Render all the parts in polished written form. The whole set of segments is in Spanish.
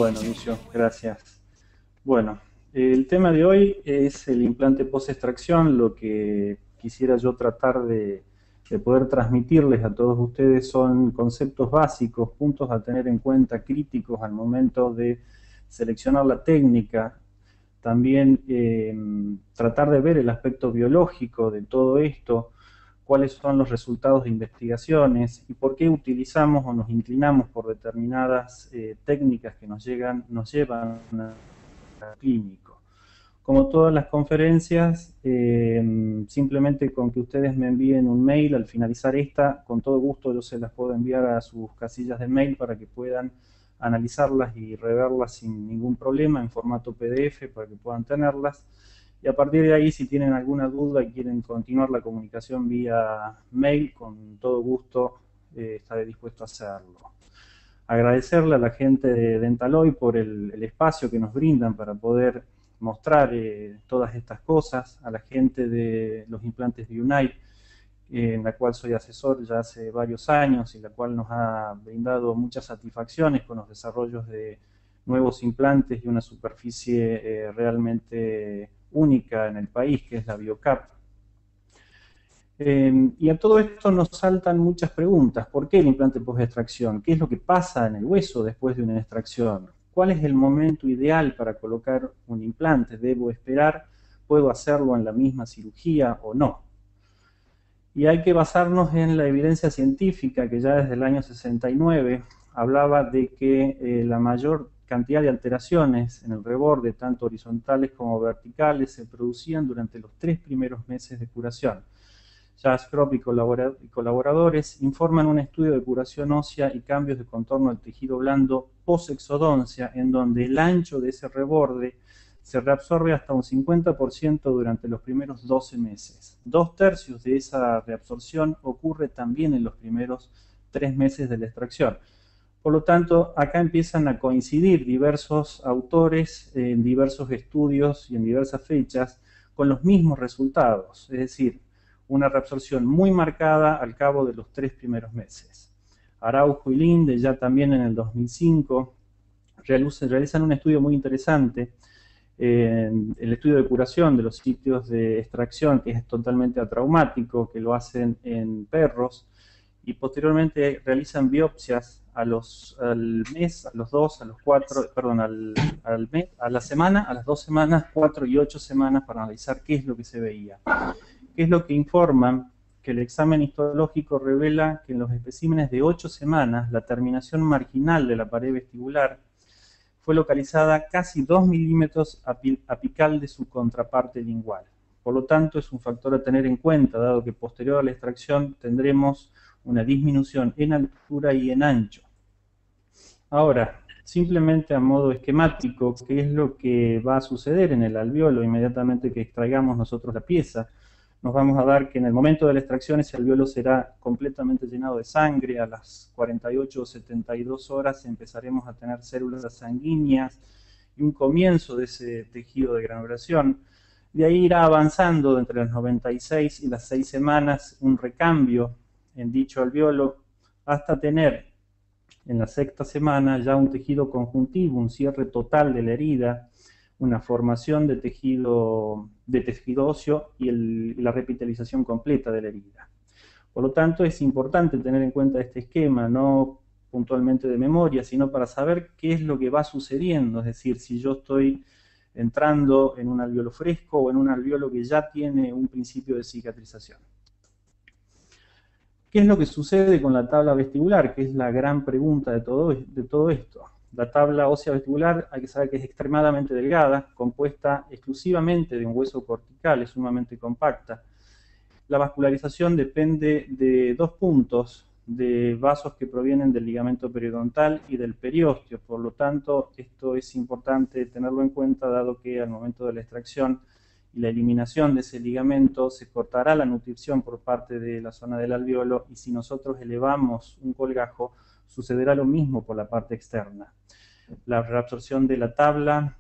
Bueno, Lucio, gracias. Bueno, el tema de hoy es el implante post-extracción. Lo que quisiera yo tratar de poder transmitirles a todos ustedes son conceptos básicos, puntos a tener en cuenta, críticos al momento de seleccionar la técnica. También tratar de ver el aspecto biológico de todo esto, cuáles son los resultados de investigaciones y por qué utilizamos o nos inclinamos por determinadas técnicas que nos llevan al clínico. Como todas las conferencias, simplemente con que ustedes me envíen un mail al finalizar esta, con todo gusto yo se las puedo enviar a sus casillas de mail para que puedan analizarlas y reverlas sin ningún problema en formato PDF para que puedan tenerlas. Y a partir de ahí, si tienen alguna duda y quieren continuar la comunicación vía mail, con todo gusto estaré dispuesto a hacerlo. Agradecerle a la gente de Dentaloy por el espacio que nos brindan para poder mostrar todas estas cosas, a la gente de los implantes de Unite, en la cual soy asesor ya hace varios años y la cual nos ha brindado muchas satisfacciones con los desarrollos de nuevos implantes y una superficie realmente única en el país, que es la BioCap. Y a todo esto nos saltan muchas preguntas. ¿Por qué el implante post-extracción? ¿Qué es lo que pasa en el hueso después de una extracción? ¿Cuál es el momento ideal para colocar un implante? ¿Debo esperar? ¿Puedo hacerlo en la misma cirugía o no? Y hay que basarnos en la evidencia científica que ya desde el año 69 hablaba de que la mayor cantidad de alteraciones en el reborde, tanto horizontales como verticales, se producían durante los 3 primeros meses de curación. Jaskrop y colaboradores informan un estudio de curación ósea y cambios de contorno del tejido blando post-exodoncia, en donde el ancho de ese reborde se reabsorbe hasta un 50% durante los primeros 12 meses. 2/3 de esa reabsorción ocurre también en los primeros 3 meses de la extracción. Por lo tanto, acá empiezan a coincidir diversos autores en diversos estudios y en diversas fechas con los mismos resultados, es decir, una reabsorción muy marcada al cabo de los 3 primeros meses. Araujo y Linde, ya también en el 2005, realizan un estudio muy interesante, el estudio de curación de los sitios de extracción, que es totalmente atraumático, que lo hacen en perros, y posteriormente realizan biopsias al mes, a los 2, a los 4, perdón, al mes, a la semana, a las 2 semanas, 4 y 8 semanas para analizar qué es lo que se veía. ¿Qué es lo que informan? Que el examen histológico revela que en los especímenes de 8 semanas la terminación marginal de la pared vestibular fue localizada casi 2 milímetros apical de su contraparte lingual. Por lo tanto, es un factor a tener en cuenta, dado que posterior a la extracción tendremos una disminución en altura y en ancho. Ahora, simplemente a modo esquemático, ¿qué es lo que va a suceder en el alveolo inmediatamente que extraigamos nosotros la pieza? Nos vamos a dar que en el momento de la extracción ese alveolo será completamente llenado de sangre. A las 48 o 72 horas empezaremos a tener células sanguíneas y un comienzo de ese tejido de granulación. De ahí irá avanzando entre las 96 y las 6 semanas un recambio en dicho alveolo hasta tener en la 6ª semana ya un tejido conjuntivo, un cierre total de la herida, una formación de tejido óseo y la repitalización completa de la herida. Por lo tanto, es importante tener en cuenta este esquema, no puntualmente de memoria, sino para saber qué es lo que va sucediendo, es decir, si yo estoy entrando en un alveolo fresco o en un alveolo que ya tiene un principio de cicatrización. ¿Qué es lo que sucede con la tabla vestibular? Que es la gran pregunta de todo esto. La tabla ósea vestibular hay que saber que es extremadamente delgada, compuesta exclusivamente de un hueso cortical, es sumamente compacta. La vascularización depende de 2 puntos, de vasos que provienen del ligamento periodontal y del periósteo. Por lo tanto, esto es importante tenerlo en cuenta, dado que al momento de la extracción y la eliminación de ese ligamento se cortará la nutrición por parte de la zona del alveolo, y si nosotros elevamos un colgajo, sucederá lo mismo por la parte externa. La reabsorción de la tabla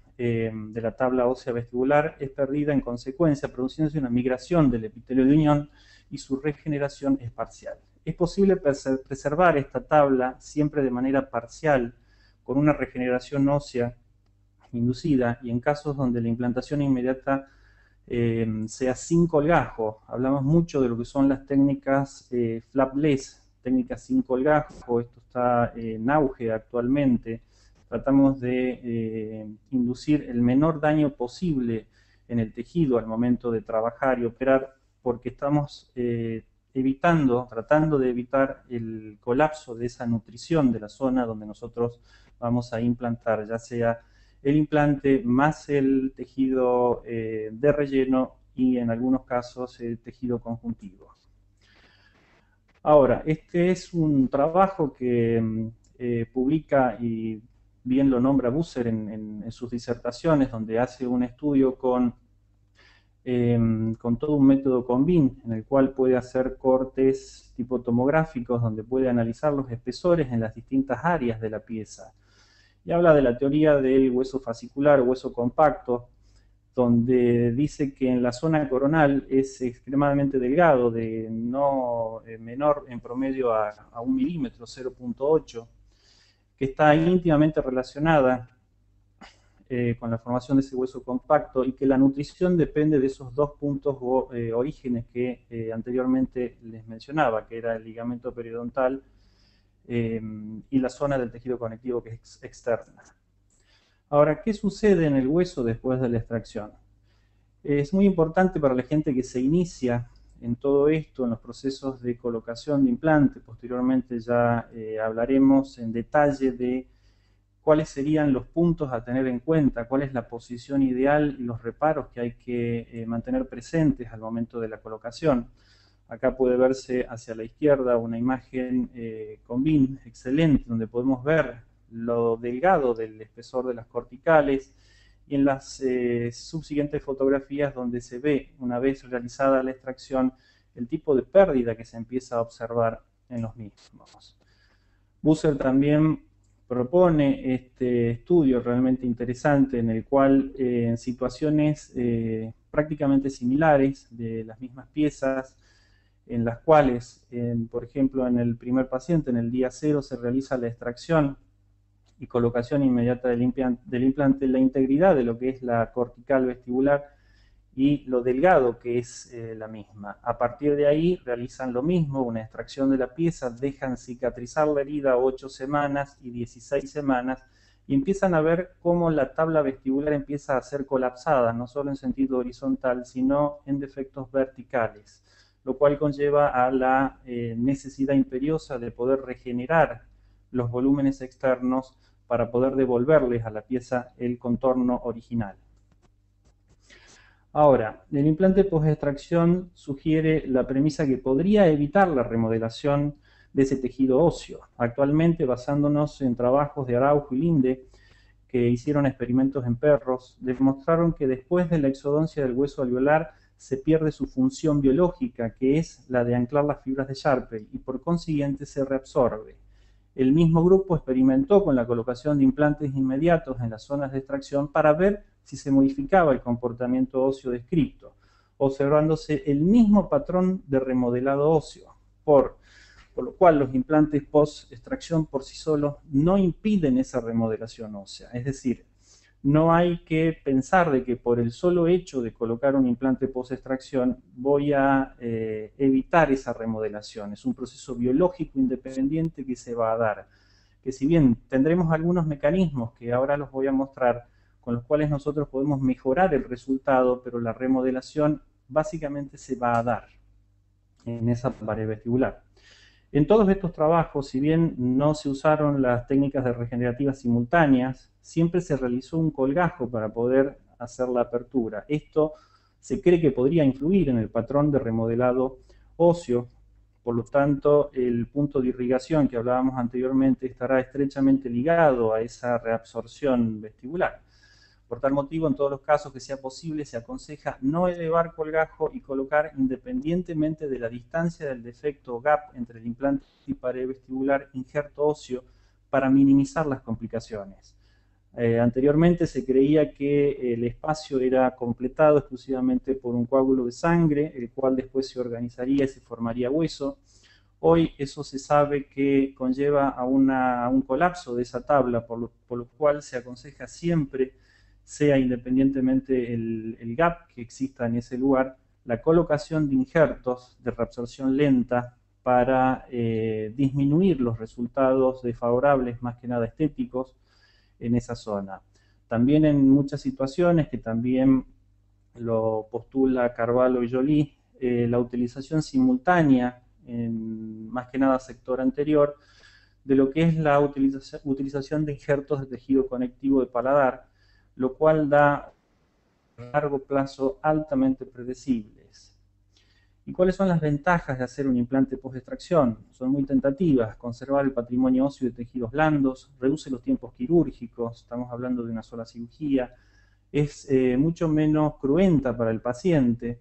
ósea vestibular es perdida en consecuencia, produciéndose una migración del epitelio de unión y su regeneración es parcial. Es posible preservar esta tabla siempre de manera parcial con una regeneración ósea inducida, y en casos donde la implantación inmediata sea sin colgajo. Hablamos mucho de lo que son las técnicas flapless, técnicas sin colgajo. Esto está en auge actualmente. Tratamos de inducir el menor daño posible en el tejido al momento de trabajar y operar, porque estamos tratando de evitar el colapso de esa nutrición de la zona donde nosotros vamos a implantar, ya sea el implante más el tejido de relleno y en algunos casos el tejido conjuntivo. Ahora, este es un trabajo que publica, y bien lo nombra Busser en sus disertaciones, donde hace un estudio con todo un método Combin, en el cual puede hacer cortes tipo tomográficos, donde puede analizar los espesores en las distintas áreas de la pieza. Y habla de la teoría del hueso fascicular o hueso compacto, donde dice que en la zona coronal es extremadamente delgado, de no menor en promedio a 1 milímetro, 0.8, que está íntimamente relacionada con la formación de ese hueso compacto, y que la nutrición depende de esos dos puntos o orígenes que anteriormente les mencionaba, que era el ligamento periodontal y la zona del tejido conectivo que es externa. Ahora, ¿qué sucede en el hueso después de la extracción? Es muy importante para la gente que se inicia en todo esto, en los procesos de colocación de implante. Posteriormente ya hablaremos en detalle de cuáles serían los puntos a tener en cuenta, cuál es la posición ideal y los reparos que hay que mantener presentes al momento de la colocación. Acá puede verse hacia la izquierda una imagen con BIM excelente, donde podemos ver lo delgado del espesor de las corticales, y en las subsiguientes fotografías donde se ve, una vez realizada la extracción, el tipo de pérdida que se empieza a observar en los mismos. Busser también propone este estudio realmente interesante, en el cual en situaciones prácticamente similares de las mismas piezas, en las cuales, por ejemplo, en el primer paciente, en el día 0, se realiza la extracción y colocación inmediata del implante, la integridad de lo que es la cortical vestibular y lo delgado que es la misma. A partir de ahí realizan lo mismo, una extracción de la pieza, dejan cicatrizar la herida 8 semanas y 16 semanas, y empiezan a ver cómo la tabla vestibular empieza a ser colapsada, no solo en sentido horizontal, sino en defectos verticales, lo cual conlleva a la necesidad imperiosa de poder regenerar los volúmenes externos para poder devolverles a la pieza el contorno original. Ahora, el implante post-extracción sugiere la premisa que podría evitar la remodelación de ese tejido óseo. Actualmente, basándonos en trabajos de Araujo y Linde, que hicieron experimentos en perros, demostraron que después de la exodoncia del hueso alveolar se pierde su función biológica, que es la de anclar las fibras de Sharpey, y por consiguiente se reabsorbe. El mismo grupo experimentó con la colocación de implantes inmediatos en las zonas de extracción para ver si se modificaba el comportamiento óseo descrito, observándose el mismo patrón de remodelado óseo, por lo cual los implantes post-extracción por sí solos no impiden esa remodelación ósea. Es decir, no hay que pensar de que por el solo hecho de colocar un implante post-extracción voy a evitar esa remodelación. Es un proceso biológico independiente que se va a dar, que si bien tendremos algunos mecanismos que ahora los voy a mostrar, con los cuales nosotros podemos mejorar el resultado, pero la remodelación básicamente se va a dar en esa pared vestibular. En todos estos trabajos, si bien no se usaron las técnicas de regenerativas simultáneas, siempre se realizó un colgajo para poder hacer la apertura. Esto se cree que podría influir en el patrón de remodelado óseo. Por lo tanto, el punto de irrigación que hablábamos anteriormente estará estrechamente ligado a esa reabsorción vestibular. Por tal motivo, en todos los casos que sea posible, se aconseja no elevar colgajo y colocar, independientemente de la distancia del defecto o gap entre el implante y pared vestibular, injerto óseo para minimizar las complicaciones. Anteriormente se creía que el espacio era completado exclusivamente por un coágulo de sangre, el cual después se organizaría y se formaría hueso. Hoy eso se sabe que conlleva a un colapso de esa tabla, por lo cual se aconseja siempre, sea independientemente el gap que exista en ese lugar, la colocación de injertos de reabsorción lenta para disminuir los resultados desfavorables, más que nada estéticos, en esa zona. También en muchas situaciones, que también lo postula Carvalho y Joly, la utilización simultánea, en más que nada sector anterior, de lo que es la utilización de injertos de tejido conectivo de paladar, lo cual da a largo plazo altamente predecibles. ¿Y cuáles son las ventajas de hacer un implante post-extracción? Son muy tentativas: conservar el patrimonio óseo de tejidos blandos, reduce los tiempos quirúrgicos, estamos hablando de una sola cirugía, es mucho menos cruenta para el paciente.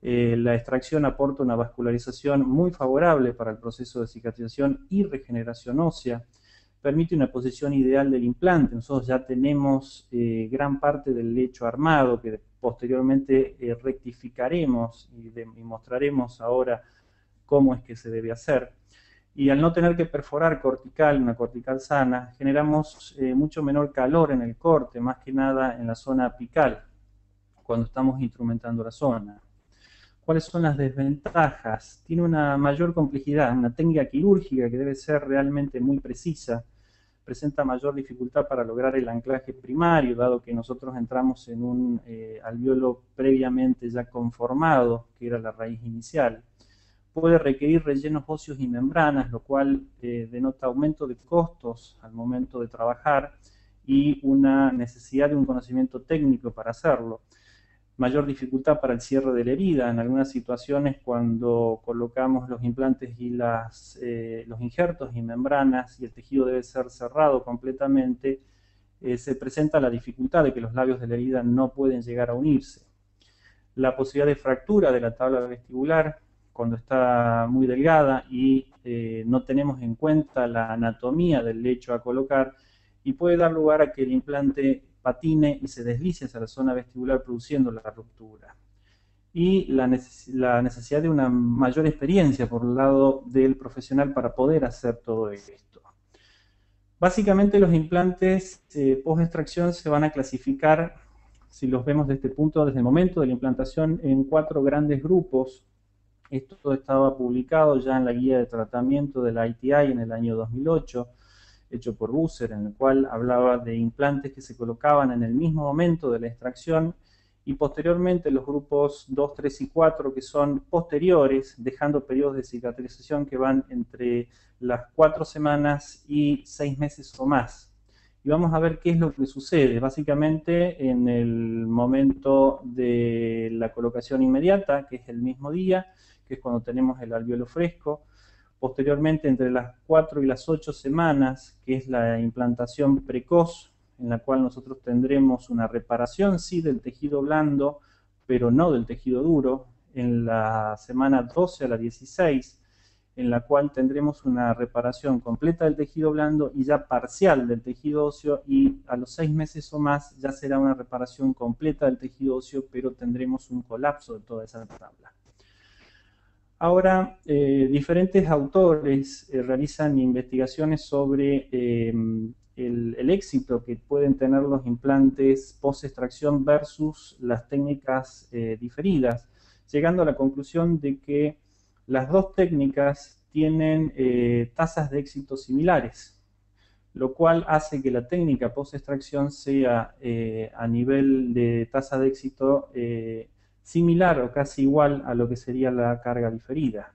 La extracción aporta una vascularización muy favorable para el proceso de cicatrización y regeneración ósea, permite una posición ideal del implante. Nosotros ya tenemos gran parte del lecho armado, que posteriormente rectificaremos y mostraremos ahora cómo es que se debe hacer. Y al no tener que perforar cortical, una cortical sana, generamos mucho menor calor en el corte, más que nada en la zona apical, cuando estamos instrumentando la zona. ¿Cuáles son las desventajas? Tiene una mayor complejidad, una técnica quirúrgica que debe ser realmente muy precisa, presenta mayor dificultad para lograr el anclaje primario, dado que nosotros entramos en un alveolo previamente ya conformado, que era la raíz inicial. Puede requerir rellenos óseos y membranas, lo cual denota aumento de costos al momento de trabajar y una necesidad de un conocimiento técnico para hacerlo. Mayor dificultad para el cierre de la herida. En algunas situaciones, cuando colocamos los implantes y los injertos y membranas y el tejido debe ser cerrado completamente, se presenta la dificultad de que los labios de la herida no pueden llegar a unirse. La posibilidad de fractura de la tabla vestibular cuando está muy delgada y no tenemos en cuenta la anatomía del lecho a colocar, y puede dar lugar a que el implante patine y se deslice hacia la zona vestibular, produciendo la ruptura. Y la necesidad de una mayor experiencia por el lado del profesional para poder hacer todo esto. Básicamente los implantes post-extracción se van a clasificar, si los vemos desde este punto, desde el momento de la implantación, en 4 grandes grupos. Esto estaba publicado ya en la guía de tratamiento de la ITI en el año 2008, hecho por Busser, en el cual hablaba de implantes que se colocaban en el mismo momento de la extracción, y posteriormente los grupos 2, 3 y 4, que son posteriores, dejando periodos de cicatrización que van entre las 4 semanas y 6 meses o más. Y vamos a ver qué es lo que sucede. Básicamente, en el momento de la colocación inmediata, que es el mismo día, que es cuando tenemos el alveolo fresco. Posteriormente, entre las 4 y las 8 semanas, que es la implantación precoz, en la cual nosotros tendremos una reparación, sí, del tejido blando, pero no del tejido duro, en la semana 12 a la 16, en la cual tendremos una reparación completa del tejido blando y ya parcial del tejido óseo, y a los 6 meses o más ya será una reparación completa del tejido óseo, pero tendremos un colapso de toda esa tabla. Ahora, diferentes autores realizan investigaciones sobre el éxito que pueden tener los implantes post-extracción versus las técnicas diferidas, llegando a la conclusión de que las dos técnicas tienen tasas de éxito similares, lo cual hace que la técnica post-extracción sea a nivel de tasa de éxito similar o casi igual a lo que sería la carga diferida.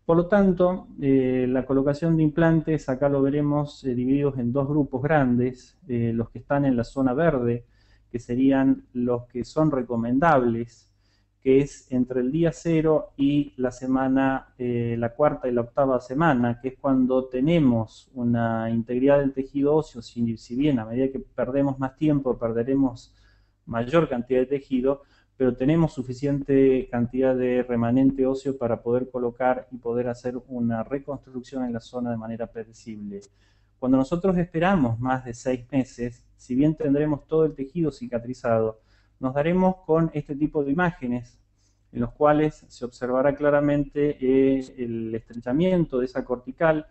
Por lo tanto, la colocación de implantes, acá lo veremos divididos en 2 grupos grandes: los que están en la zona verde, que serían los que son recomendables, que es entre el día 0 y la semana, la 4ª y la 8ª semana, que es cuando tenemos una integridad del tejido óseo. Si bien a medida que perdemos más tiempo perderemos mayor cantidad de tejido, pero tenemos suficiente cantidad de remanente óseo para poder colocar y poder hacer una reconstrucción en la zona de manera predecible. Cuando nosotros esperamos más de 6 meses, si bien tendremos todo el tejido cicatrizado, nos daremos con este tipo de imágenes, en los cuales se observará claramente el estrechamiento de esa cortical,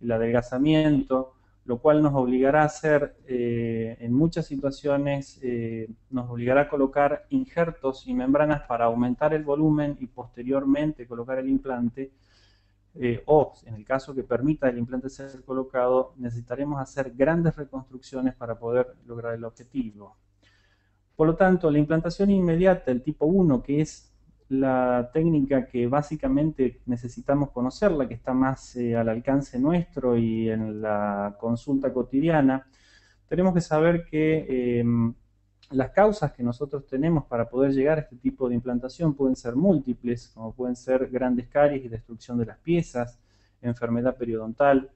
el adelgazamiento, lo cual nos obligará a hacer, en muchas situaciones, nos obligará a colocar injertos y membranas para aumentar el volumen y posteriormente colocar el implante, o en el caso que permita el implante ser colocado, necesitaremos hacer grandes reconstrucciones para poder lograr el objetivo. Por lo tanto, la implantación inmediata del tipo 1, que es la técnica que básicamente necesitamos conocerla, que está más al alcance nuestro y en la consulta cotidiana, tenemos que saber que las causas que nosotros tenemos para poder llegar a este tipo de implantación pueden ser múltiples, como pueden ser grandes caries y destrucción de las piezas, enfermedad periodontal,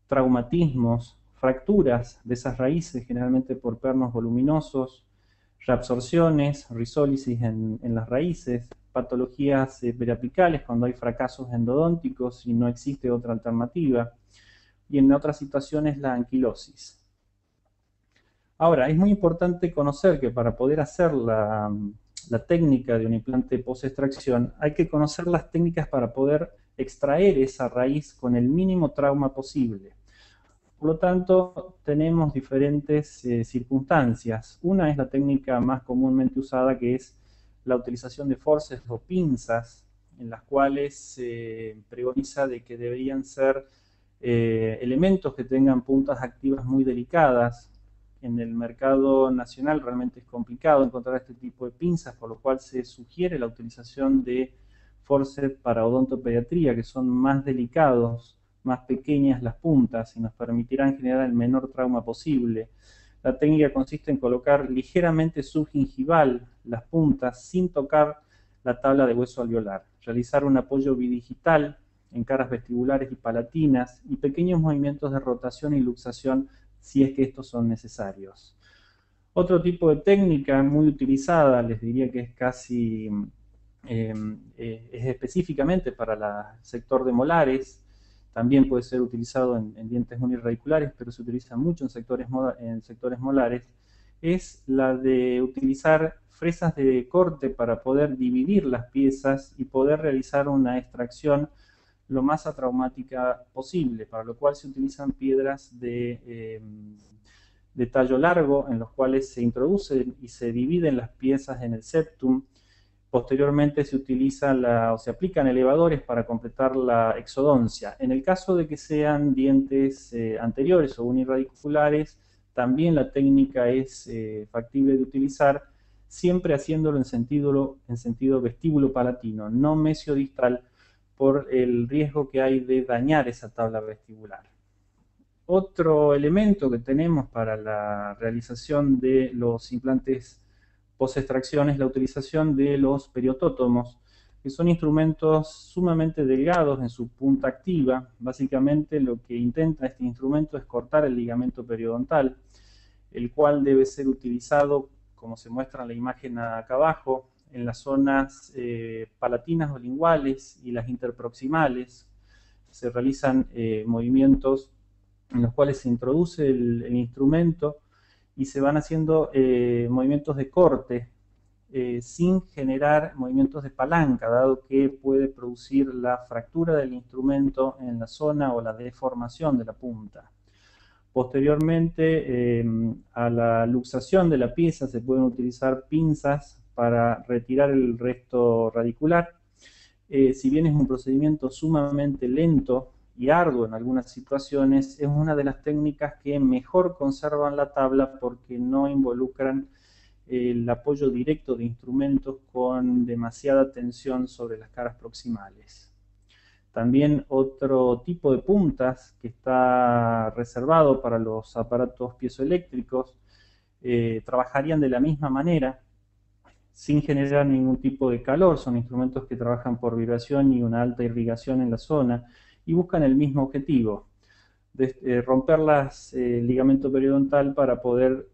traumatismos, fracturas de esas raíces, generalmente por pernos voluminosos, reabsorciones, risólisis en las raíces, patologías periapicales cuando hay fracasos endodónticos y no existe otra alternativa, y en otras situaciones la anquilosis. Ahora, es muy importante conocer que para poder hacer la técnica de un implante post-extracción hay que conocer las técnicas para poder extraer esa raíz con el mínimo trauma posible. Por lo tanto, tenemos diferentes circunstancias. Una es la técnica más comúnmente usada, que es la utilización de forceps o pinzas, en las cuales se preconiza de que deberían ser elementos que tengan puntas activas muy delicadas. En el mercado nacional realmente es complicado encontrar este tipo de pinzas, por lo cual se sugiere la utilización de forceps para odontopediatría, que son más delicados, más pequeñas las puntas y nos permitirán generar el menor trauma posible. La técnica consiste en colocar ligeramente subgingival las puntas sin tocar la tabla de hueso alveolar, realizar un apoyo bidigital en caras vestibulares y palatinas y pequeños movimientos de rotación y luxación si es que estos son necesarios. Otro tipo de técnica muy utilizada, les diría que es casi es específicamente para el sector de molares, también puede ser utilizado en dientes unirradiculares, pero se utiliza mucho en sectores molares, es la de utilizar fresas de corte para poder dividir las piezas y poder realizar una extracción lo más atraumática posible, para lo cual se utilizan piedras de tallo largo, en los cuales se introducen y se dividen las piezas en el septum. Posteriormente se utilizan o se aplican elevadores para completar la exodoncia. En el caso de que sean dientes anteriores o unirradiculares, también la técnica es factible de utilizar, siempre haciéndolo en sentido vestíbulo palatino, no mesiodistal, por el riesgo que hay de dañar esa tabla vestibular. Otro elemento que tenemos para la realización de los implantes post-extracción es la utilización de los periotótomos, que son instrumentos sumamente delgados en su punta activa. Básicamente lo que intenta este instrumento es cortar el ligamento periodontal, el cual debe ser utilizado, como se muestra en la imagen acá abajo, en las zonas palatinas o linguales y las interproximales. Se realizan movimientos en los cuales se introduce el instrumento y se van haciendo movimientos de corte sin generar movimientos de palanca, dado que puede producir la fractura del instrumento en la zona o la deformación de la punta. Posteriormente, a la luxación de la pieza se pueden utilizar pinzas para retirar el resto radicular. Si bien es un procedimiento sumamente lento y arduo en algunas situaciones, es una de las técnicas que mejor conservan la tabla porque no involucran el apoyo directo de instrumentos con demasiada tensión sobre las caras proximales. También otro tipo de puntas que está reservado para los aparatos piezoeléctricos trabajarían de la misma manera, sin generar ningún tipo de calor. Son instrumentos que trabajan por vibración y una alta irrigación en la zona y buscan el mismo objetivo, de romper el ligamento periodontal para poder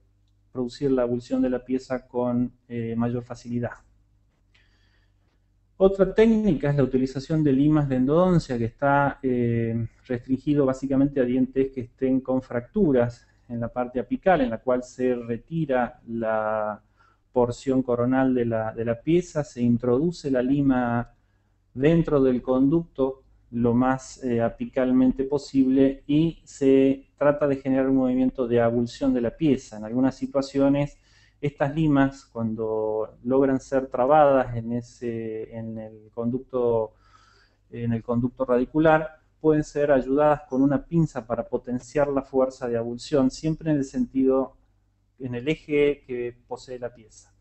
producir la abulsión de la pieza con mayor facilidad. Otra técnica es la utilización de limas de endodoncia, que está restringido básicamente a dientes que estén con fracturas en la parte apical, en la cual se retira la porción coronal de la pieza, se introduce la lima dentro del conducto lo más apicalmente posible y se trata de generar un movimiento de abulsión de la pieza. En algunas situaciones, estas limas, cuando logran ser trabadas en el conducto radicular, pueden ser ayudadas con una pinza para potenciar la fuerza de abulsión, siempre en el sentido, en el eje que posee la pieza.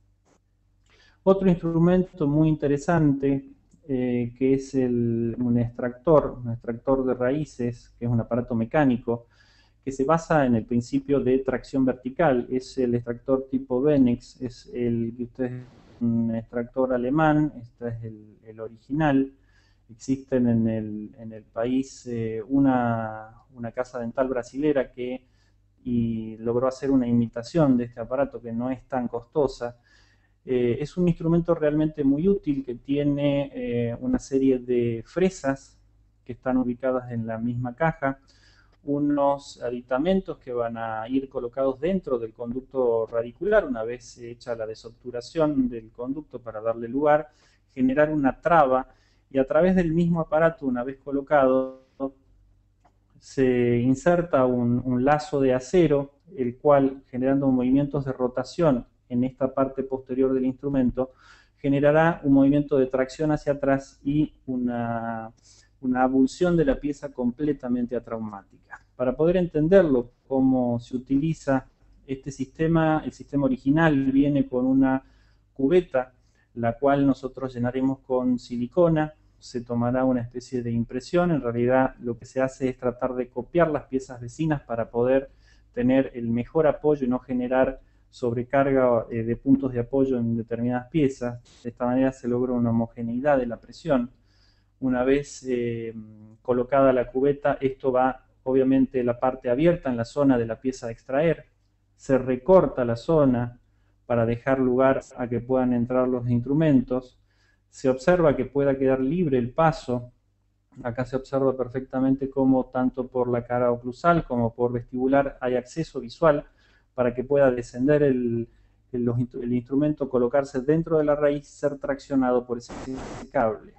Otro instrumento muy interesante, que es un extractor de raíces, que es un aparato mecánico, que se basa en el principio de tracción vertical. Es el extractor tipo Benex, es un extractor alemán, este es el original. Existen en el país una casa dental brasilera que logró hacer una imitación de este aparato que no es tan costosa. Es un instrumento realmente muy útil que tiene una serie de fresas que están ubicadas en la misma caja, unos aditamentos que van a ir colocados dentro del conducto radicular una vez hecha la desobturación del conducto para darle lugar, generar una traba y a través del mismo aparato, una vez colocado, se inserta un lazo de acero, el cual, generando movimientos de rotación en esta parte posterior del instrumento, generará un movimiento de tracción hacia atrás y una abulsión de la pieza completamente atraumática. Para poder entenderlo, cómo se utiliza este sistema, el sistema original viene con una cubeta, la cual nosotros llenaremos con silicona, se tomará una especie de impresión, en realidad lo que se hace es tratar de copiar las piezas vecinas para poder tener el mejor apoyo y no generar sobrecarga de puntos de apoyo en determinadas piezas. De esta manera se logra una homogeneidad de la presión. Una vez colocada la cubeta, esto va obviamente la parte abierta en la zona de la pieza a extraer, se recorta la zona para dejar lugar a que puedan entrar los instrumentos, se observa que pueda quedar libre el paso. Acá se observa perfectamente cómo tanto por la cara oclusal como por vestibular hay acceso visual para que pueda descender el instrumento, colocarse dentro de la raíz, ser traccionado por ese cable.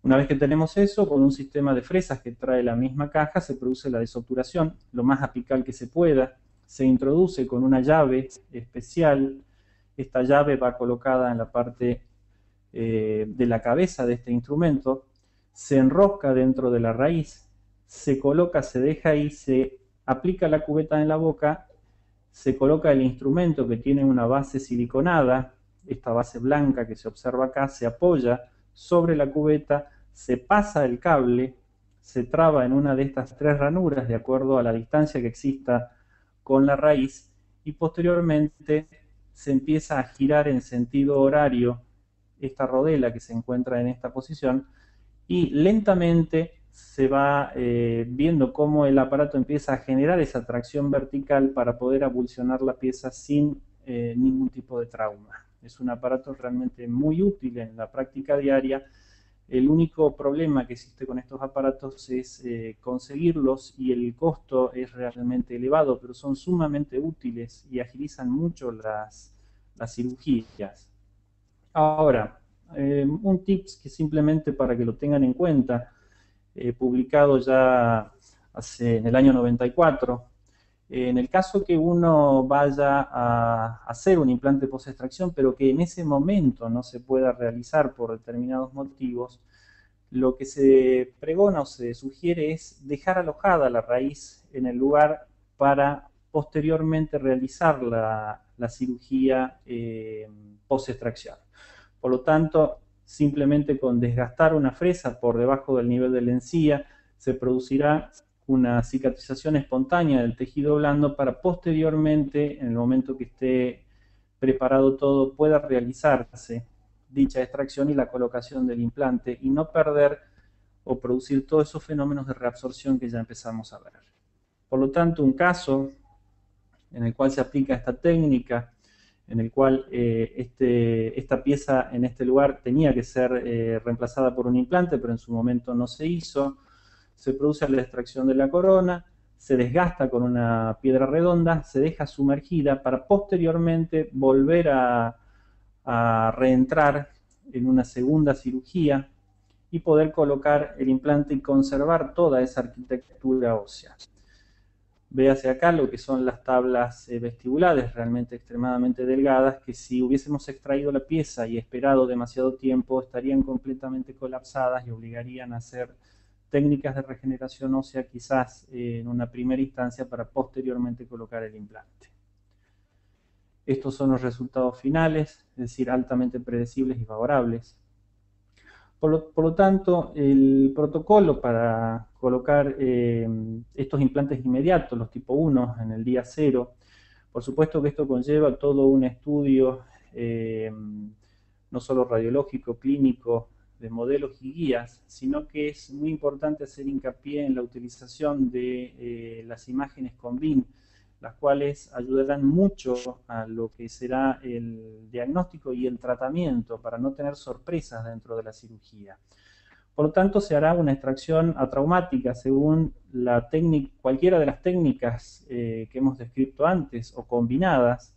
Una vez que tenemos eso, con un sistema de fresas que trae la misma caja, se produce la desobturación, lo más apical que se pueda. Se introduce con una llave especial. Esta llave va colocada en la parte de la cabeza de este instrumento, se enrosca dentro de la raíz, se coloca, se deja ahí, se aplica la cubeta en la boca, se coloca el instrumento que tiene una base siliconada, esta base blanca que se observa acá, se apoya sobre la cubeta, se pasa el cable, se traba en una de estas tres ranuras de acuerdo a la distancia que exista con la raíz y posteriormente se empieza a girar en sentido horario esta rodela que se encuentra en esta posición y lentamente se va viendo cómo el aparato empieza a generar esa tracción vertical para poder abulsionar la pieza sin ningún tipo de trauma. Es un aparato realmente muy útil en la práctica diaria. El único problema que existe con estos aparatos es conseguirlos y el costo es realmente elevado, pero son sumamente útiles y agilizan mucho las cirugías. Ahora, un tips que simplemente para que lo tengan en cuenta, publicado ya en el año 94, en el caso que uno vaya a hacer un implante post-extracción, pero que en ese momento no se pueda realizar por determinados motivos, lo que se pregona o se sugiere es dejar alojada la raíz en el lugar para posteriormente realizar la cirugía post-extracción. Por lo tanto, simplemente con desgastar una fresa por debajo del nivel de la encía, se producirá una cicatrización espontánea del tejido blando para posteriormente, en el momento que esté preparado todo, pueda realizarse dicha extracción y la colocación del implante y no perder o producir todos esos fenómenos de reabsorción que ya empezamos a ver. Por lo tanto, un caso en el cual se aplica esta técnica, en el cual esta pieza en este lugar tenía que ser reemplazada por un implante, pero en su momento no se hizo. Se produce la extracción de la corona, se desgasta con una piedra redonda, se deja sumergida para posteriormente volver a reentrar en una segunda cirugía y poder colocar el implante y conservar toda esa arquitectura ósea. Véase acá lo que son las tablas vestibulares, realmente extremadamente delgadas, que si hubiésemos extraído la pieza y esperado demasiado tiempo, estarían completamente colapsadas y obligarían a hacer técnicas de regeneración ósea quizás en una primera instancia para posteriormente colocar el implante. Estos son los resultados finales, es decir, altamente predecibles y favorables. Por lo tanto, el protocolo para colocar estos implantes inmediatos, los tipo 1, en el día 0, por supuesto que esto conlleva todo un estudio, no solo radiológico, clínico, de modelos y guías, sino que es muy importante hacer hincapié en la utilización de las imágenes con BIM, las cuales ayudarán mucho a lo que será el diagnóstico y el tratamiento para no tener sorpresas dentro de la cirugía. Por lo tanto, se hará una extracción atraumática según la técnica, cualquiera de las técnicas que hemos descrito antes o combinadas.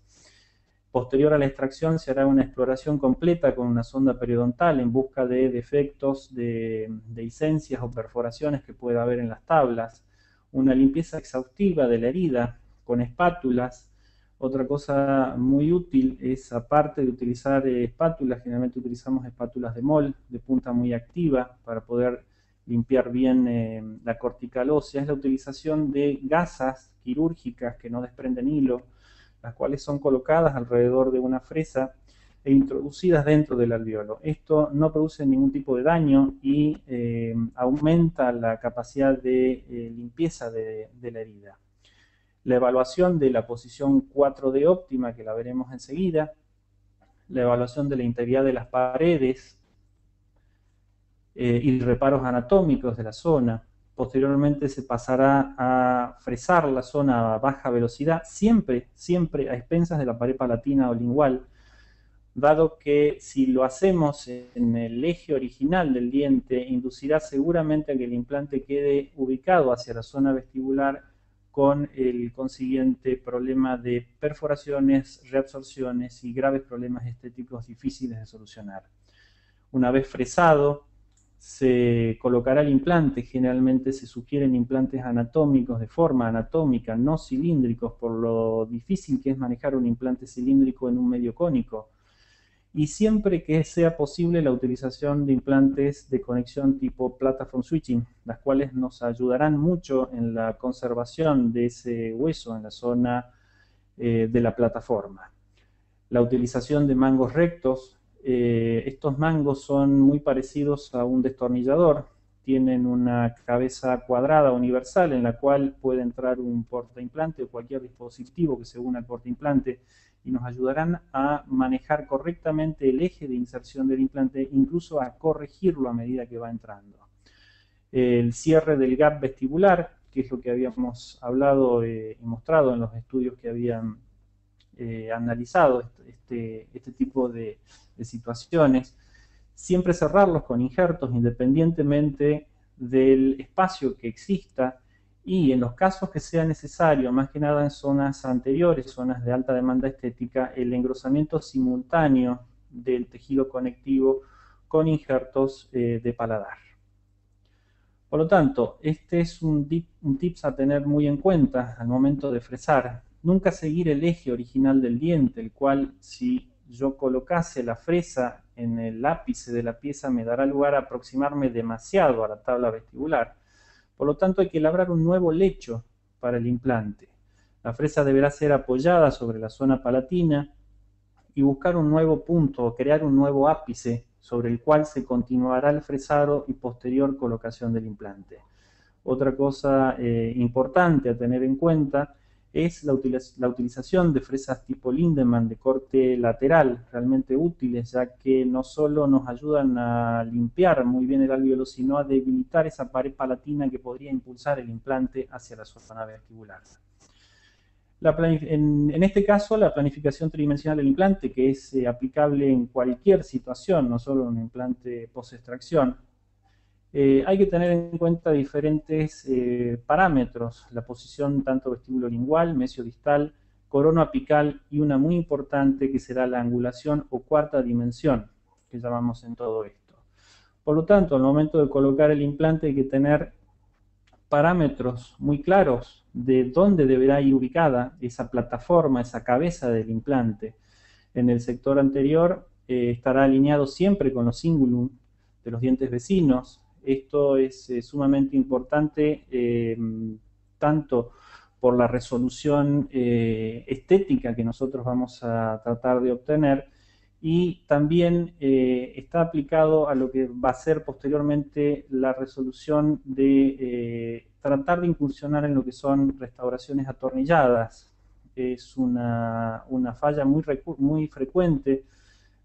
Posterior a la extracción se hará una exploración completa con una sonda periodontal en busca de defectos de dehiscencias o perforaciones que pueda haber en las tablas, una limpieza exhaustiva de la herida con espátulas. Otra cosa muy útil es, aparte de utilizar espátulas, generalmente utilizamos espátulas de mol, de punta muy activa, para poder limpiar bien la cortical ósea, es la utilización de gasas quirúrgicas que no desprenden hilo, las cuales son colocadas alrededor de una fresa e introducidas dentro del alveolo. Esto no produce ningún tipo de daño y aumenta la capacidad de limpieza de la herida. La evaluación de la posición 4D óptima, que la veremos enseguida, la evaluación de la integridad de las paredes y reparos anatómicos de la zona. Posteriormente se pasará a fresar la zona a baja velocidad, siempre a expensas de la pared palatina o lingual, dado que si lo hacemos en el eje original del diente, inducirá seguramente a que el implante quede ubicado hacia la zona vestibular, con el consiguiente problema de perforaciones, reabsorciones y graves problemas estéticos difíciles de solucionar. Una vez fresado, se colocará el implante. Generalmente se sugieren implantes anatómicos de forma anatómica, no cilíndricos, por lo difícil que es manejar un implante cilíndrico en un medio cónico. Y siempre que sea posible la utilización de implantes de conexión tipo platform switching, las cuales nos ayudarán mucho en la conservación de ese hueso en la zona de la plataforma. La utilización de mangos rectos, estos mangos son muy parecidos a un destornillador, tienen una cabeza cuadrada universal en la cual puede entrar un portaimplante o cualquier dispositivo que se una al portaimplante, y nos ayudarán a manejar correctamente el eje de inserción del implante, incluso a corregirlo a medida que va entrando. El cierre del gap vestibular, que es lo que habíamos hablado y mostrado en los estudios que habían analizado este tipo de situaciones, siempre cerrarlos con injertos independientemente del espacio que exista, y en los casos que sea necesario, más que nada en zonas anteriores, zonas de alta demanda estética, el engrosamiento simultáneo del tejido conectivo con injertos de paladar. Por lo tanto, este es un tips a tener muy en cuenta al momento de fresar. Nunca seguir el eje original del diente, el cual, si yo colocase la fresa en el ápice de la pieza, me dará lugar a aproximarme demasiado a la tabla vestibular. Por lo tanto, hay que labrar un nuevo lecho para el implante. La fresa deberá ser apoyada sobre la zona palatina y buscar un nuevo punto o crear un nuevo ápice sobre el cual se continuará el fresado y posterior colocación del implante. Otra cosa importante a tener en cuenta es la utilización de fresas tipo Lindemann de corte lateral, realmente útiles, ya que no solo nos ayudan a limpiar muy bien el alvéolo, sino a debilitar esa pared palatina que podría impulsar el implante hacia la zona vestibular. En este caso, la planificación tridimensional del implante, que es aplicable en cualquier situación, no solo en un implante post-extracción, Hay que tener en cuenta diferentes parámetros, la posición tanto vestibulolingual, mesiodistal, corona apical y una muy importante que será la angulación o cuarta dimensión, que llamamos en todo esto. Por lo tanto, al momento de colocar el implante hay que tener parámetros muy claros de dónde deberá ir ubicada esa plataforma, esa cabeza del implante. En el sector anterior estará alineado siempre con los cingulum de los dientes vecinos. Esto es sumamente importante tanto por la resolución estética que nosotros vamos a tratar de obtener, y también está aplicado a lo que va a ser posteriormente la resolución de tratar de incursionar en lo que son restauraciones atornilladas. Es una falla muy frecuente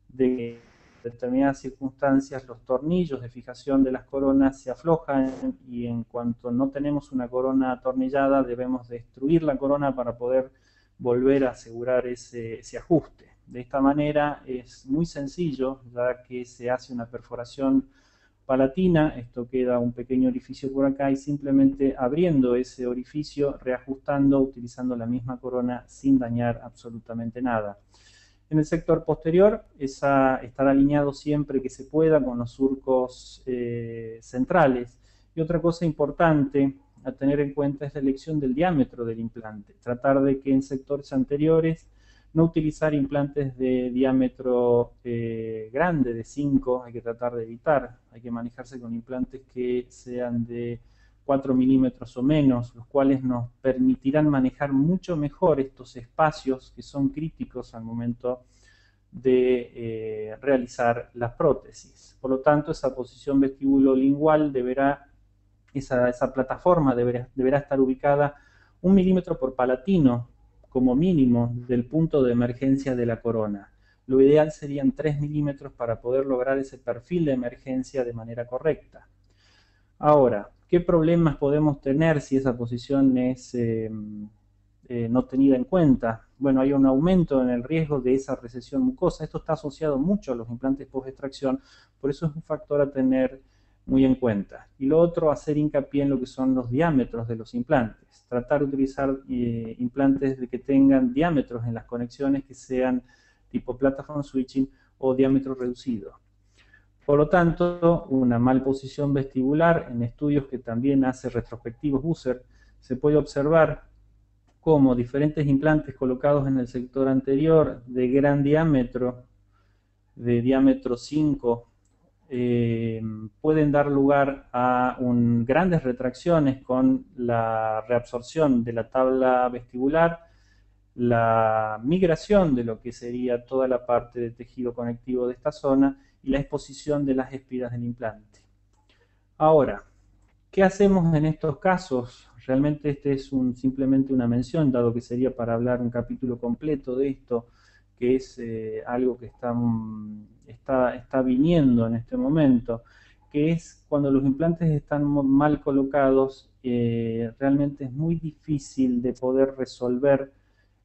de determinadas circunstancias. Los tornillos de fijación de las coronas se aflojan y en cuanto no tenemos una corona atornillada debemos destruir la corona para poder volver a asegurar ese ajuste. De esta manera es muy sencillo, ya que se hace una perforación palatina, esto queda un pequeño orificio por acá y simplemente abriendo ese orificio, reajustando, utilizando la misma corona sin dañar absolutamente nada. En el sector posterior estará alineado siempre que se pueda con los surcos centrales. Y otra cosa importante a tener en cuenta es la elección del diámetro del implante. Tratar de que en sectores anteriores no utilizar implantes de diámetro grande, de 5, hay que tratar de evitar. Hay que manejarse con implantes que sean de 4 milímetros o menos, los cuales nos permitirán manejar mucho mejor estos espacios que son críticos al momento de realizar las prótesis. Por lo tanto, esa posición vestibulolingual esa plataforma deberá estar ubicada 1 milímetro por palatino, como mínimo, del punto de emergencia de la corona. Lo ideal serían 3 milímetros para poder lograr ese perfil de emergencia de manera correcta. Ahora, ¿qué problemas podemos tener si esa posición es no tenida en cuenta? Bueno, hay un aumento en el riesgo de esa recesión mucosa. Esto está asociado mucho a los implantes post-extracción, por eso es un factor a tener muy en cuenta. Y lo otro, hacer hincapié en lo que son los diámetros de los implantes. Tratar de utilizar implantes que tengan diámetros en las conexiones que sean tipo platform switching o diámetro reducido. Por lo tanto, una malposición vestibular en estudios que también hace retrospectivos Buser, se puede observar cómo diferentes implantes colocados en el sector anterior de gran diámetro, de diámetro 5, pueden dar lugar a grandes retracciones con la reabsorción de la tabla vestibular, la migración de lo que sería toda la parte de tejido conectivo de esta zona y la exposición de las espiras del implante. Ahora, ¿qué hacemos en estos casos? Realmente este es simplemente una mención, dado que sería para hablar un capítulo completo de esto, que es algo que está viniendo en este momento, que es cuando los implantes están mal colocados, realmente es muy difícil de poder resolver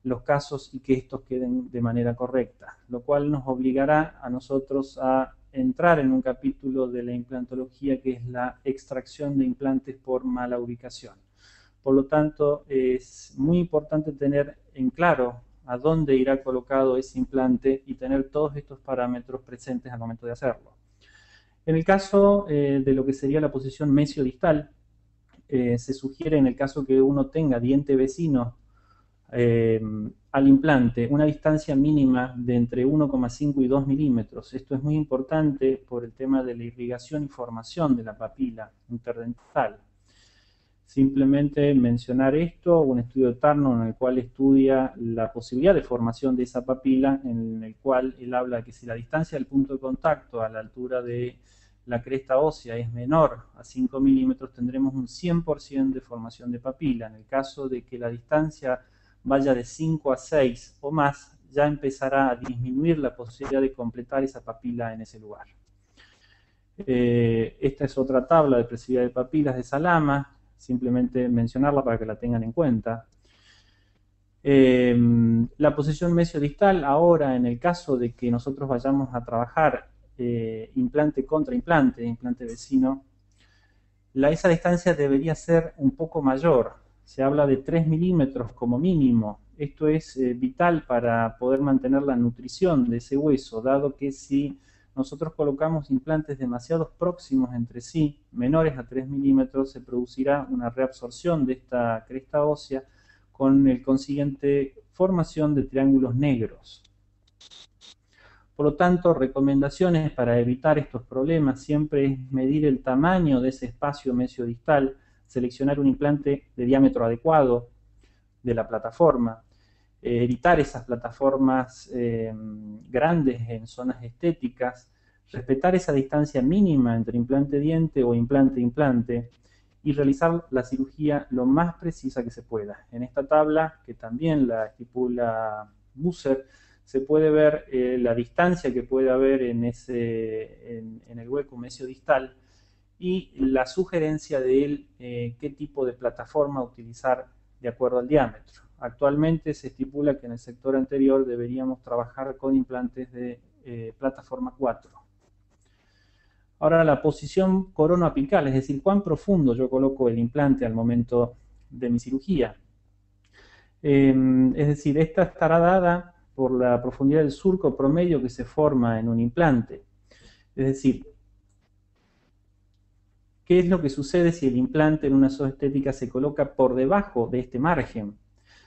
los casos y que estos queden de manera correcta, lo cual nos obligará a nosotros a entrar en un capítulo de la implantología que es la extracción de implantes por mala ubicación. Por lo tanto, es muy importante tener en claro a dónde irá colocado ese implante y tener todos estos parámetros presentes al momento de hacerlo. En el caso de lo que sería la posición mesiodistal, se sugiere en el caso que uno tenga diente vecino al implante una distancia mínima de entre 1,5 y 2 milímetros. Esto es muy importante por el tema de la irrigación y formación de la papila interdental. Simplemente mencionar esto, un estudio de Tarnow en el cual estudia la posibilidad de formación de esa papila, en el cual él habla que si la distancia del punto de contacto a la altura de la cresta ósea es menor a 5 milímetros, tendremos un 100% de formación de papila. En el caso de que la distancia vaya de 5 a 6 o más, ya empezará a disminuir la posibilidad de completar esa papila en ese lugar. Esta es otra tabla de expresividad de papilas de Salama, simplemente mencionarla para que la tengan en cuenta. La posición mesiodistal, ahora en el caso de que nosotros vayamos a trabajar implante contra implante, implante vecino, esa distancia debería ser un poco mayor. Se habla de 3 milímetros como mínimo. Esto es vital para poder mantener la nutrición de ese hueso, dado que si nosotros colocamos implantes demasiado próximos entre sí, menores a 3 milímetros, se producirá una reabsorción de esta cresta ósea con el consiguiente formación de triángulos negros. Por lo tanto, recomendaciones para evitar estos problemas siempre es medir el tamaño de ese espacio mesiodistal, seleccionar un implante de diámetro adecuado de la plataforma, evitar esas plataformas grandes en zonas estéticas, respetar esa distancia mínima entre implante-diente o implante-implante y realizar la cirugía lo más precisa que se pueda. En esta tabla, que también la estipula Busser, se puede ver la distancia que puede haber en el hueco mesiodistal y la sugerencia de él qué tipo de plataforma utilizar de acuerdo al diámetro. Actualmente se estipula que en el sector anterior deberíamos trabajar con implantes de plataforma 4. Ahora la posición coronoapical, es decir, cuán profundo yo coloco el implante al momento de mi cirugía. Es decir, esta estará dada por la profundidad del surco promedio que se forma en un implante. Es decir, ¿qué es lo que sucede si el implante en una zooestética se coloca por debajo de este margen?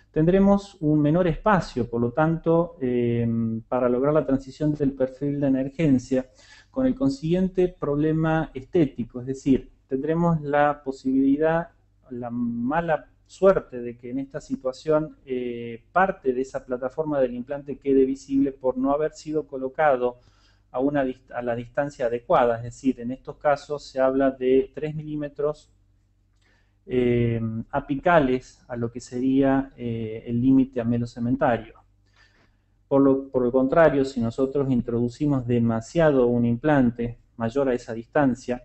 Tendremos un menor espacio, por lo tanto, para lograr la transición del perfil de emergencia, con el consiguiente problema estético, es decir, tendremos la posibilidad, la mala suerte de que en esta situación parte de esa plataforma del implante quede visible por no haber sido colocado a la distancia adecuada, es decir, en estos casos se habla de 3 milímetros apicales a lo que sería el límite amelocementario. Por el contrario, si nosotros introducimos demasiado un implante mayor a esa distancia,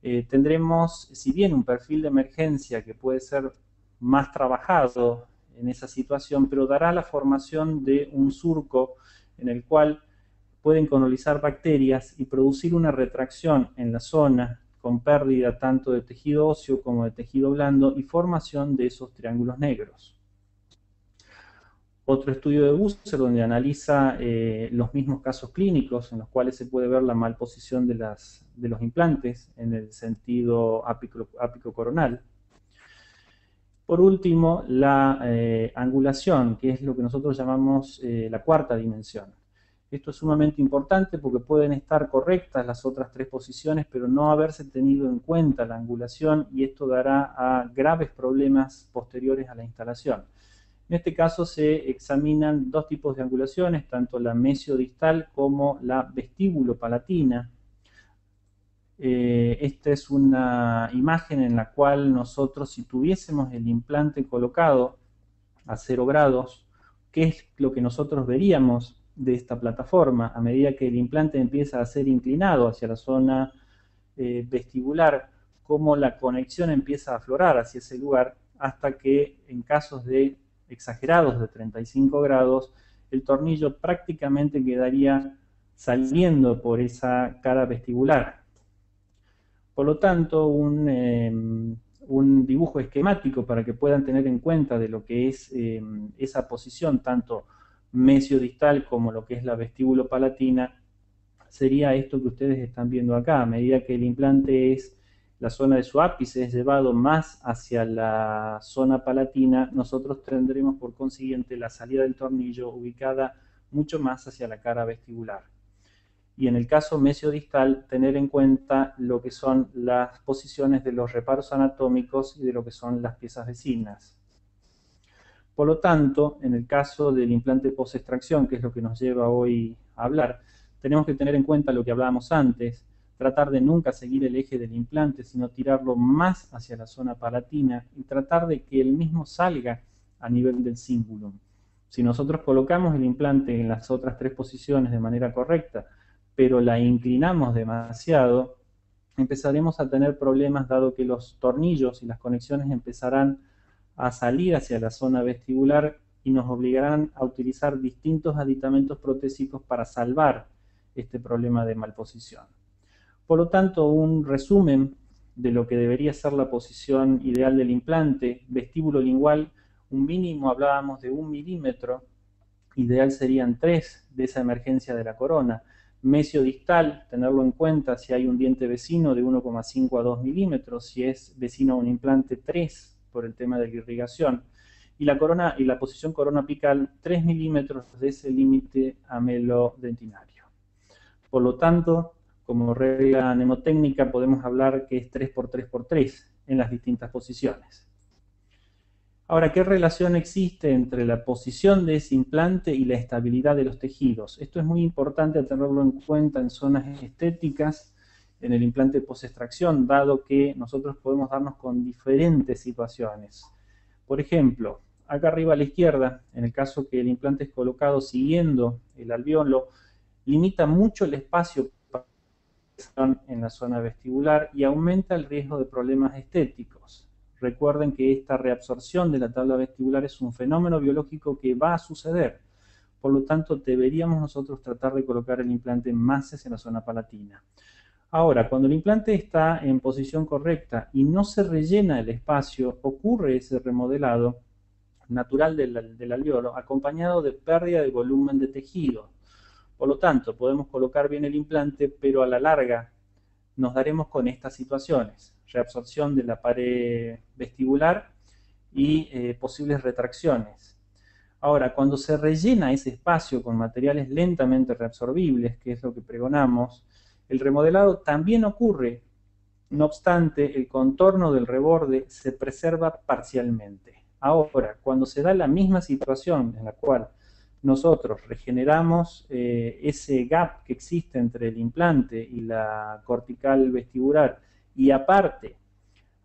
tendremos, si bien un perfil de emergencia que puede ser más trabajado en esa situación, pero dará la formación de un surco en el cual pueden colonizar bacterias y producir una retracción en la zona con pérdida tanto de tejido óseo como de tejido blando y formación de esos triángulos negros. Otro estudio de Busser donde analiza los mismos casos clínicos en los cuales se puede ver la malposición de los implantes en el sentido ápico-coronal. Por último, la angulación, que es lo que nosotros llamamos la cuarta dimensión. Esto es sumamente importante porque pueden estar correctas las otras tres posiciones, pero no haberse tenido en cuenta la angulación y esto dará a graves problemas posteriores a la instalación. En este caso se examinan dos tipos de angulaciones, tanto la mesiodistal como la vestíbulo-palatina. Esta es una imagen en la cual nosotros, si tuviésemos el implante colocado a 0 grados, ¿qué es lo que nosotros veríamos de esta plataforma? A medida que el implante empieza a ser inclinado hacia la zona vestibular, cómo la conexión empieza a aflorar hacia ese lugar, hasta que en casos de exagerados de 35 grados, el tornillo prácticamente quedaría saliendo por esa cara vestibular. Por lo tanto, un dibujo esquemático para que puedan tener en cuenta de lo que es esa posición, tanto mesiodistal como lo que es la vestíbulo-palatina, sería esto que ustedes están viendo acá. A medida que el implante es, la zona de su ápice es llevado más hacia la zona palatina, nosotros tendremos por consiguiente la salida del tornillo ubicada mucho más hacia la cara vestibular. Y en el caso mesiodistal, tener en cuenta lo que son las posiciones de los reparos anatómicos y de lo que son las piezas vecinas. Por lo tanto, en el caso del implante post-extracción, que es lo que nos lleva hoy a hablar, tenemos que tener en cuenta lo que hablábamos antes, tratar de nunca seguir el eje del implante, sino tirarlo más hacia la zona palatina y tratar de que el mismo salga a nivel del cingulum. Si nosotros colocamos el implante en las otras tres posiciones de manera correcta, pero la inclinamos demasiado, empezaremos a tener problemas dado que los tornillos y las conexiones empezarán a salir hacia la zona vestibular y nos obligarán a utilizar distintos aditamentos protésicos para salvar este problema de malposición. Por lo tanto, un resumen de lo que debería ser la posición ideal del implante. Vestíbulo lingual, un mínimo hablábamos de 1 milímetro, ideal serían 3 de esa emergencia de la corona. Mesio distal, tenerlo en cuenta si hay un diente vecino de 1,5 a 2 milímetros, si es vecino a un implante 3 por el tema de la irrigación. Y la corona y la posición corona apical 3 milímetros de ese límite amelodentinario. Por lo tanto, como regla mnemotécnica podemos hablar que es 3 por 3 por 3 en las distintas posiciones. Ahora, ¿qué relación existe entre la posición de ese implante y la estabilidad de los tejidos? Esto es muy importante tenerlo en cuenta en zonas estéticas, en el implante post-extracción, dado que nosotros podemos darnos con diferentes situaciones. Por ejemplo, acá arriba a la izquierda, en el caso que el implante es colocado siguiendo el alvéolo, limita mucho el espacio en la zona vestibular y aumenta el riesgo de problemas estéticos. Recuerden que esta reabsorción de la tabla vestibular es un fenómeno biológico que va a suceder. Por lo tanto, deberíamos nosotros tratar de colocar el implante más hacia la zona palatina. Ahora, cuando el implante está en posición correcta y no se rellena el espacio, ocurre ese remodelado natural del alvéolo acompañado de pérdida de volumen de tejido. Por lo tanto, podemos colocar bien el implante, pero a la larga nos daremos con estas situaciones: reabsorción de la pared vestibular y posibles retracciones. Ahora, cuando se rellena ese espacio con materiales lentamente reabsorbibles, que es lo que pregonamos, el remodelado también ocurre. No obstante, el contorno del reborde se preserva parcialmente. Ahora, cuando se da la misma situación en la cual nosotros regeneramos ese gap que existe entre el implante y la cortical vestibular y aparte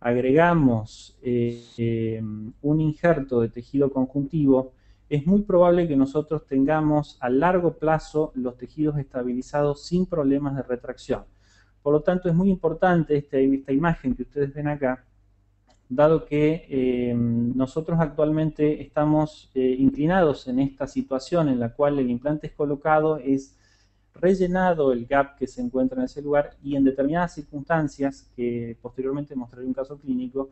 agregamos un injerto de tejido conjuntivo, es muy probable que nosotros tengamos a largo plazo los tejidos estabilizados sin problemas de retracción. Por lo tanto, es muy importante esta imagen que ustedes ven acá, dado que nosotros actualmente estamos inclinados en esta situación en la cual el implante es colocado, es rellenado el gap que se encuentra en ese lugar y en determinadas circunstancias, que posteriormente mostraré un caso clínico,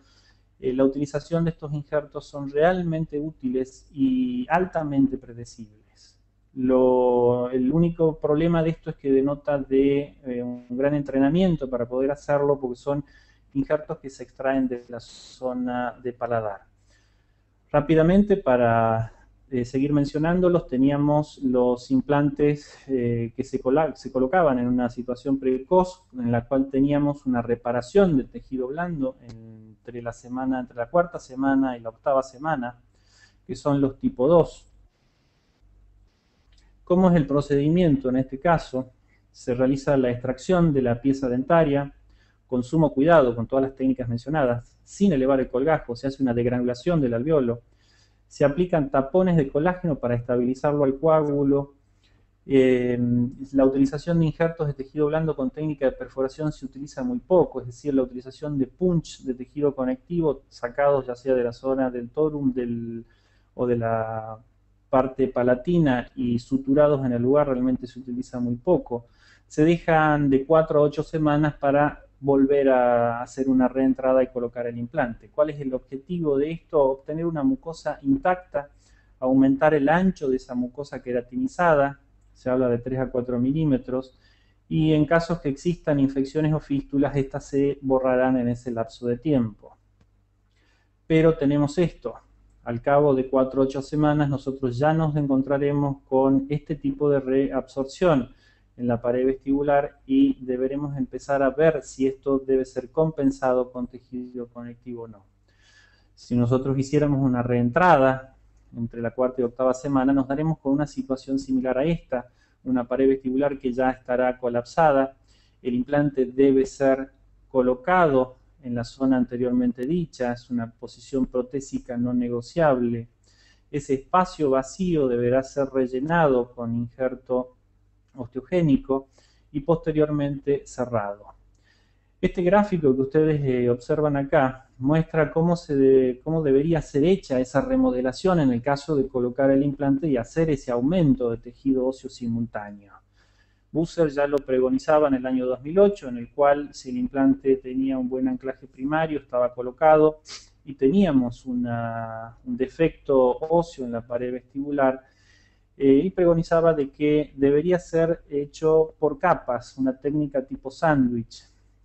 la utilización de estos injertos son realmente útiles y altamente predecibles. El único problema de esto es que denota de un gran entrenamiento para poder hacerlo, porque son injertos que se extraen de la zona de paladar. Rápidamente, para seguir mencionándolos, teníamos los implantes que se colocaban en una situación precoz, en la cual teníamos una reparación del tejido blando entre la cuarta semana y la octava semana, que son los tipo 2. ¿Cómo es el procedimiento en este caso? Se realiza la extracción de la pieza dentaria con sumo cuidado, con todas las técnicas mencionadas, sin elevar el colgajo. Se hace una degranulación del alvéolo, se aplican tapones de colágeno para estabilizarlo al coágulo. La utilización de injertos de tejido blando con técnica de perforación se utiliza muy poco, es decir, la utilización de punch de tejido conectivo sacados ya sea de la zona del torum o de la parte palatina y suturados en el lugar realmente se utiliza muy poco. Se dejan de 4 a 8 semanas para volver a hacer una reentrada y colocar el implante. ¿Cuál es el objetivo de esto? Obtener una mucosa intacta, aumentar el ancho de esa mucosa queratinizada, se habla de 3 a 4 milímetros, y en casos que existan infecciones o fístulas, estas se borrarán en ese lapso de tiempo. Pero tenemos esto: al cabo de 4 a 8 semanas nosotros ya nos encontraremos con este tipo de reabsorción en la pared vestibular y deberemos empezar a ver si esto debe ser compensado con tejido conectivo o no. Si nosotros hiciéramos una reentrada entre la cuarta y octava semana, nos daremos con una situación similar a esta, una pared vestibular que ya estará colapsada. El implante debe ser colocado en la zona anteriormente dicha, es una posición protésica no negociable. Ese espacio vacío deberá ser rellenado con injerto osteogénico y posteriormente cerrado. Este gráfico que ustedes observan acá muestra cómo debería ser hecha esa remodelación en el caso de colocar el implante y hacer ese aumento de tejido óseo simultáneo. Busser ya lo pregonizaba en el año 2008, en el cual si el implante tenía un buen anclaje primario, estaba colocado y teníamos un defecto óseo en la pared vestibular, y pregonizaba de que debería ser hecho por capas, una técnica tipo sándwich,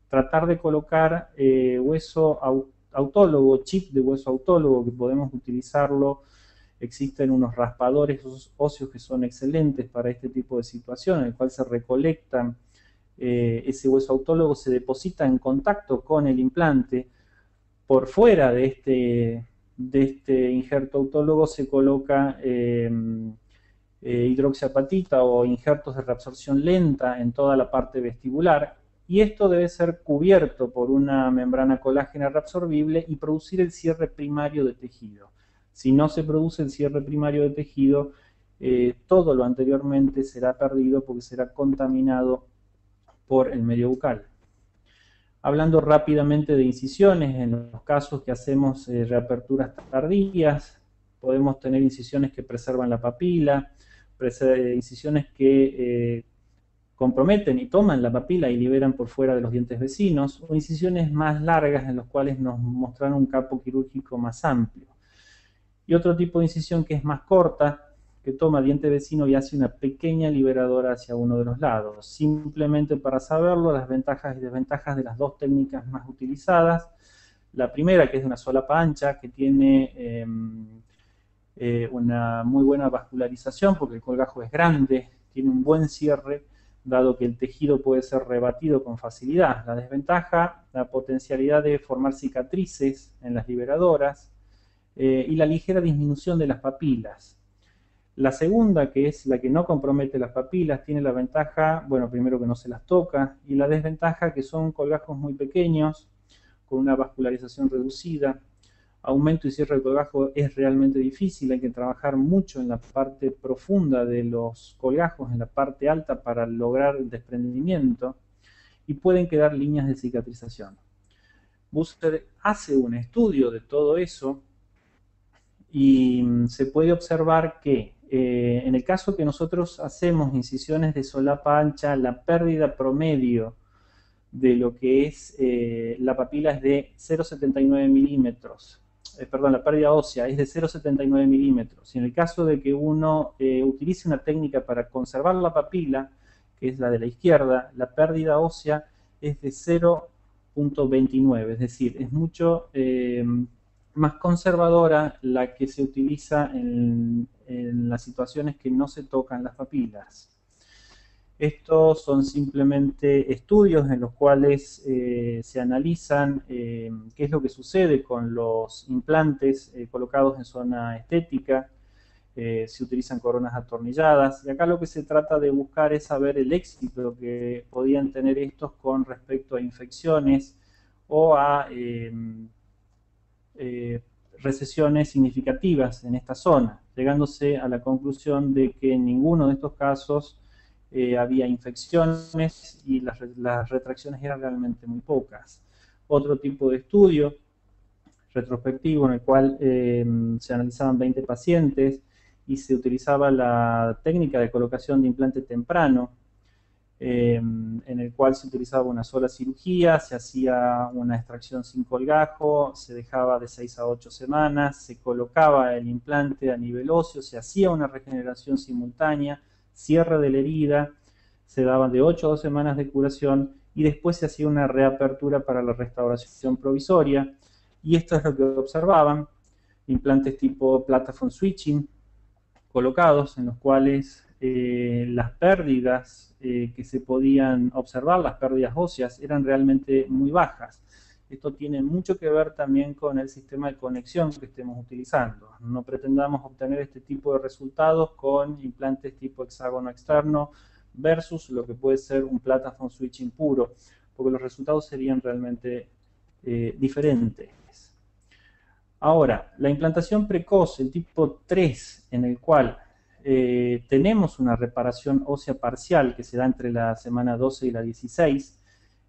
tratar de colocar hueso autólogo, chip de hueso autólogo, que podemos utilizarlo. Existen unos raspadores óseos que son excelentes para este tipo de situación, en el cual se recolectan ese hueso autólogo, se deposita en contacto con el implante. Por fuera de este injerto autólogo se coloca hidroxiapatita o injertos de reabsorción lenta en toda la parte vestibular, y esto debe ser cubierto por una membrana colágena reabsorbible y producir el cierre primario de tejido. Si no se produce el cierre primario de tejido, todo lo anteriormente será perdido porque será contaminado por el medio bucal. Hablando rápidamente de incisiones, en los casos que hacemos reaperturas tardías, podemos tener incisiones que preservan la papila, incisiones que comprometen y toman la papila y liberan por fuera de los dientes vecinos, o incisiones más largas en las cuales nos mostraron un campo quirúrgico más amplio. Y otro tipo de incisión que es más corta, que toma diente vecino y hace una pequeña liberadora hacia uno de los lados. Simplemente para saberlo, las ventajas y desventajas de las dos técnicas más utilizadas. La primera, que es de una solapa ancha, que tiene una muy buena vascularización porque el colgajo es grande, tiene un buen cierre, dado que el tejido puede ser rebatido con facilidad. La desventaja, la potencialidad de formar cicatrices en las liberadoras, y la ligera disminución de las papilas. La segunda, que es la que no compromete las papilas, tiene la ventaja, bueno, primero que no se las toca, y la desventaja que son colgajos muy pequeños, con una vascularización reducida. Aumento y cierre del colgajo es realmente difícil, hay que trabajar mucho en la parte profunda de los colgajos, en la parte alta, para lograr el desprendimiento, y pueden quedar líneas de cicatrización. Busser hace un estudio de todo eso, y se puede observar que en el caso que nosotros hacemos incisiones de solapa ancha, la pérdida promedio de lo que es la papila es de 0,79 milímetros. Perdón, la pérdida ósea es de 0,79 milímetros. Y en el caso de que uno utilice una técnica para conservar la papila, que es la de la izquierda, la pérdida ósea es de 0,29, es decir, es mucho más conservadora la que se utiliza en las situaciones que no se tocan las papilas. Estos son simplemente estudios en los cuales se analizan qué es lo que sucede con los implantes colocados en zona estética. Se utilizan coronas atornilladas, y acá lo que se trata de buscar es saber el éxito que podían tener estos con respecto a infecciones o a recesiones significativas en esta zona, llegándose a la conclusión de que en ninguno de estos casos había infecciones y las retracciones eran realmente muy pocas. Otro tipo de estudio retrospectivo en el cual se analizaban 20 pacientes y se utilizaba la técnica de colocación de implante temprano, en el cual se utilizaba una sola cirugía, se hacía una extracción sin colgajo, se dejaba de 6 a 8 semanas, se colocaba el implante a nivel óseo, se hacía una regeneración simultánea, cierre de la herida, se daban de 8 a 2 semanas de curación y después se hacía una reapertura para la restauración provisoria. Y esto es lo que observaban: implantes tipo platform switching colocados, en los cuales las pérdidas que se podían observar, las pérdidas óseas, eran realmente muy bajas. Esto tiene mucho que ver también con el sistema de conexión que estemos utilizando. No pretendamos obtener este tipo de resultados con implantes tipo hexágono externo versus lo que puede ser un platform switching puro, porque los resultados serían realmente diferentes. Ahora, la implantación precoz, el tipo 3, en el cual tenemos una reparación ósea parcial que se da entre la semana 12 y la 16,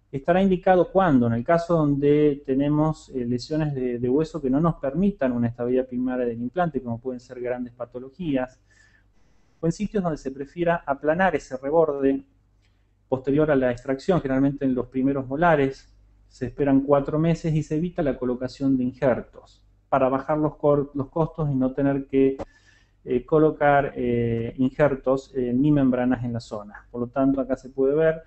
estará indicado cuando, en el caso donde tenemos lesiones de hueso que no nos permitan una estabilidad primaria del implante, como pueden ser grandes patologías, o en sitios donde se prefiera aplanar ese reborde posterior a la extracción, generalmente en los primeros molares, se esperan 4 meses y se evita la colocación de injertos para bajar los costos y no tener que colocar injertos ni membranas en la zona. Por lo tanto, acá se puede ver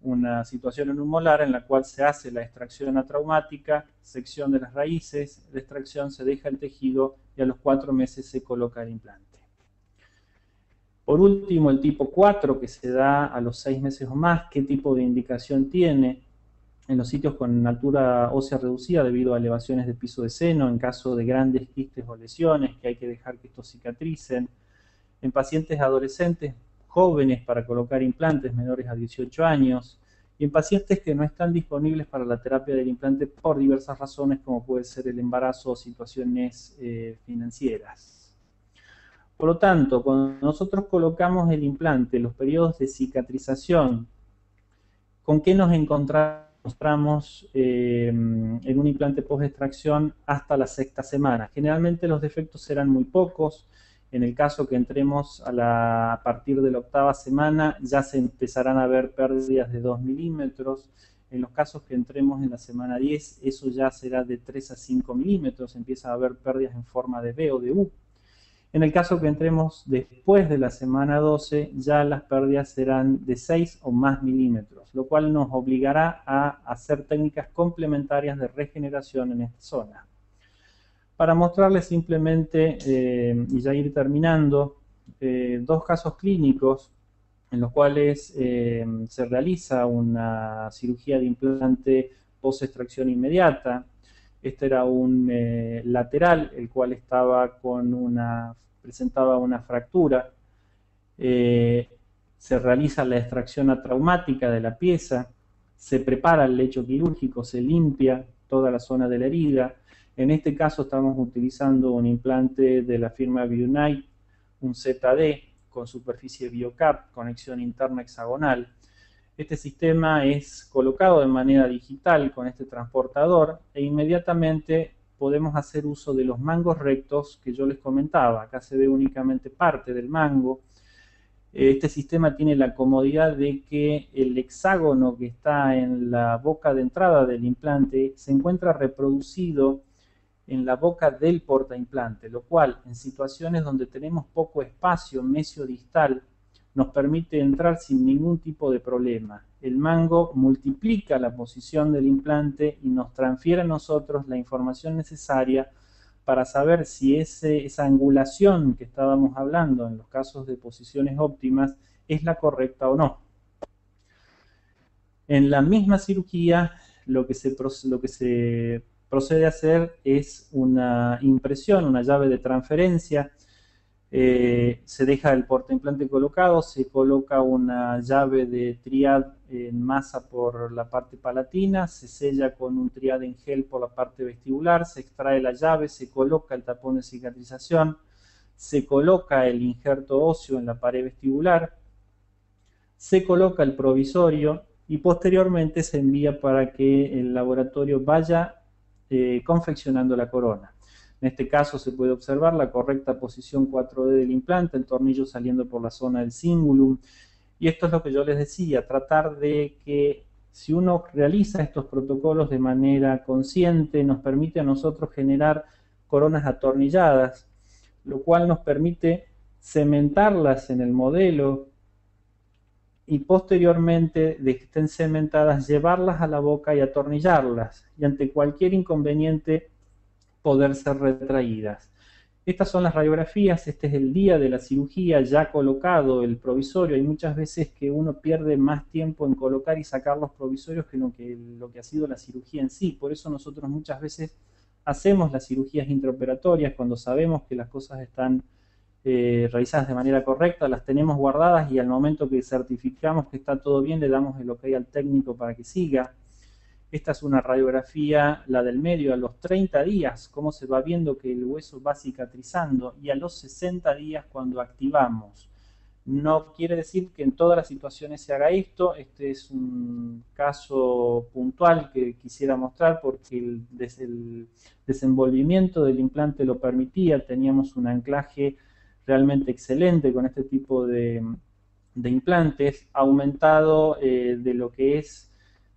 una situación en un molar en la cual se hace la extracción atraumática, sección de las raíces, de extracción se deja el tejido y a los 4 meses se coloca el implante. Por último, el tipo 4 que se da a los 6 meses o más, ¿qué tipo de indicación tiene? En los sitios con altura ósea reducida debido a elevaciones de piso de seno, en caso de grandes quistes o lesiones que hay que dejar que estos cicatricen, en pacientes adolescentes jóvenes para colocar implantes menores a 18 años, y en pacientes que no están disponibles para la terapia del implante por diversas razones, como puede ser el embarazo o situaciones financieras. Por lo tanto, cuando nosotros colocamos el implante, los periodos de cicatrización, ¿con qué nos encontramos en un implante post-extracción hasta la 6ª semana? Generalmente los defectos serán muy pocos. En el caso que entremos a partir de la 8ª semana, ya se empezarán a ver pérdidas de 2 milímetros. En los casos que entremos en la semana 10, eso ya será de 3 a 5 milímetros. Empieza a haber pérdidas en forma de B o de U. En el caso que entremos después de la semana 12, ya las pérdidas serán de 6 o más milímetros, lo cual nos obligará a hacer técnicas complementarias de regeneración en esta zona. Para mostrarles simplemente, y ya ir terminando, 2 casos clínicos en los cuales se realiza una cirugía de implante post-extracción inmediata. Este era un lateral, el cual presentaba una fractura. Se realiza la extracción atraumática de la pieza, se prepara el lecho quirúrgico, se limpia toda la zona de la herida. En este caso estamos utilizando un implante de la firma Bionite, un ZD con superficie BioCap, conexión interna hexagonal. Este sistema es colocado de manera digital con este transportador e inmediatamente podemos hacer uso de los mangos rectos que yo les comentaba. Acá se ve únicamente parte del mango. Este sistema tiene la comodidad de que el hexágono que está en la boca de entrada del implante se encuentra reproducido en la boca del portaimplante, lo cual en situaciones donde tenemos poco espacio mesiodistal nos permite entrar sin ningún tipo de problema. El mango multiplica la posición del implante y nos transfiere a nosotros la información necesaria para saber si esa angulación que estábamos hablando en los casos de posiciones óptimas es la correcta o no. En la misma cirugía, lo que se procede a hacer es una impresión, una llave de transferencia. Se deja el portaimplante colocado, se coloca una llave de triad en masa por la parte palatina, se sella con un triad en gel por la parte vestibular, se extrae la llave, se coloca el tapón de cicatrización, se coloca el injerto óseo en la pared vestibular, se coloca el provisorio y posteriormente se envía para que el laboratorio vaya confeccionando la corona. En este caso se puede observar la correcta posición 4D del implante, el tornillo saliendo por la zona del cingulum. Y esto es lo que yo les decía, tratar de que si uno realiza estos protocolos de manera consciente, nos permite a nosotros generar coronas atornilladas, lo cual nos permite cementarlas en el modelo y posteriormente de que estén cementadas, llevarlas a la boca y atornillarlas. Y ante cualquier inconveniente poder ser retraídas. Estas son las radiografías, este es el día de la cirugía ya colocado el provisorio. Hay muchas veces que uno pierde más tiempo en colocar y sacar los provisorios que lo que ha sido la cirugía en sí. Por eso nosotros muchas veces hacemos las cirugías intraoperatorias cuando sabemos que las cosas están realizadas de manera correcta, las tenemos guardadas y al momento que certificamos que está todo bien le damos el ok al técnico para que siga. Esta es una radiografía, la del medio, a los 30 días, cómo se va viendo que el hueso va cicatrizando, y a los 60 días cuando activamos. No quiere decir que en todas las situaciones se haga esto. Este es un caso puntual que quisiera mostrar porque el desenvolvimiento del implante lo permitía. Teníamos un anclaje realmente excelente con este tipo de de implantes, ha aumentado de lo que es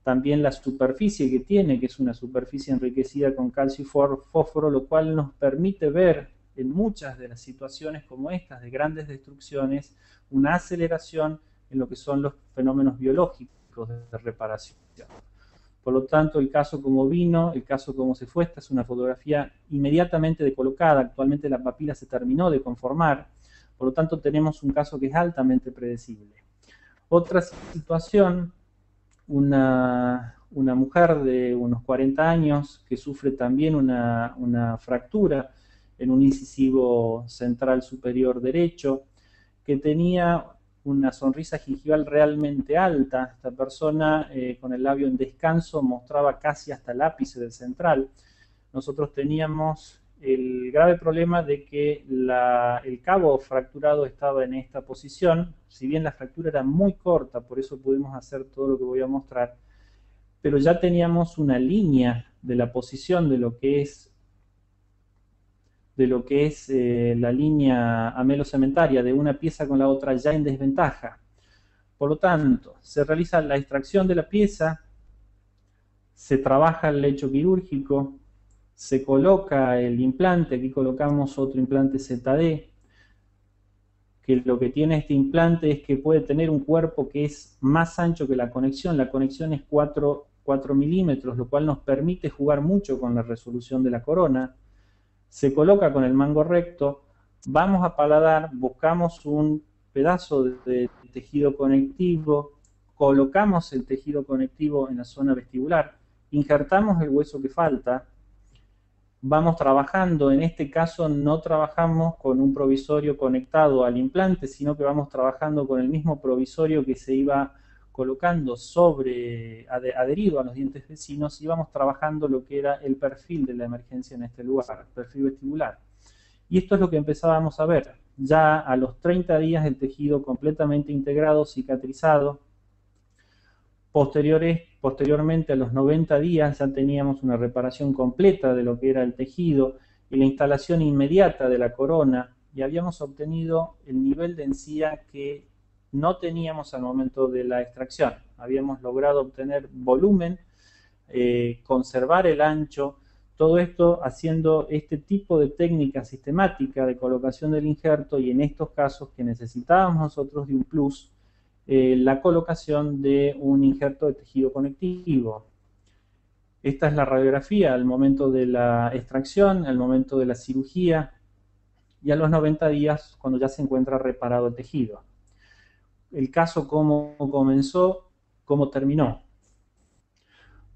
también la superficie que tiene, que es una superficie enriquecida con calcio y fósforo, lo cual nos permite ver en muchas de las situaciones como estas, de grandes destrucciones, una aceleración en lo que son los fenómenos biológicos de reparación. Por lo tanto, el caso como vino, el caso como se fue, esta es una fotografía inmediatamente decolocada. Actualmente la papila se terminó de conformar, por lo tanto tenemos un caso que es altamente predecible. Otra situación, una mujer de unos 40 años que sufre también una fractura en un incisivo central superior derecho, que tenía una sonrisa gingival realmente alta. Esta persona con el labio en descanso mostraba casi hasta el ápice del central. Nosotros teníamos el grave problema de que el cabo fracturado estaba en esta posición. Si bien la fractura era muy corta, por eso pudimos hacer todo lo que voy a mostrar, pero ya teníamos una línea de la posición de lo que es la línea amelocementaria de una pieza con la otra ya en desventaja. Por lo tanto, se realiza la extracción de la pieza, se trabaja el lecho quirúrgico, se coloca el implante, aquí colocamos otro implante ZD, que lo que tiene este implante es que puede tener un cuerpo que es más ancho que la conexión es 4 milímetros, lo cual nos permite jugar mucho con la resolución de la corona. Se coloca con el mango recto, vamos a paladar, buscamos un pedazo de tejido conectivo, colocamos el tejido conectivo en la zona vestibular, injertamos el hueso que falta, vamos trabajando, en este caso no trabajamos con un provisorio conectado al implante, sino que vamos trabajando con el mismo provisorio que se iba colocando adherido a los dientes vecinos, y vamos trabajando lo que era el perfil de la emergencia en este lugar, el perfil vestibular. Y esto es lo que empezábamos a ver. Ya a los 30 días el tejido completamente integrado, cicatrizado. Posteriormente a los 90 días ya teníamos una reparación completa de lo que era el tejido y la instalación inmediata de la corona, y habíamos obtenido el nivel de encía que no teníamos al momento de la extracción. Habíamos logrado obtener volumen, conservar el ancho, todo esto haciendo este tipo de técnica sistemática de colocación del injerto, y en estos casos que necesitábamos nosotros de un plus, la colocación de un injerto de tejido conectivo. Esta es la radiografía al momento de la extracción, al momento de la cirugía y a los 90 días cuando ya se encuentra reparado el tejido. El caso cómo comenzó, cómo terminó.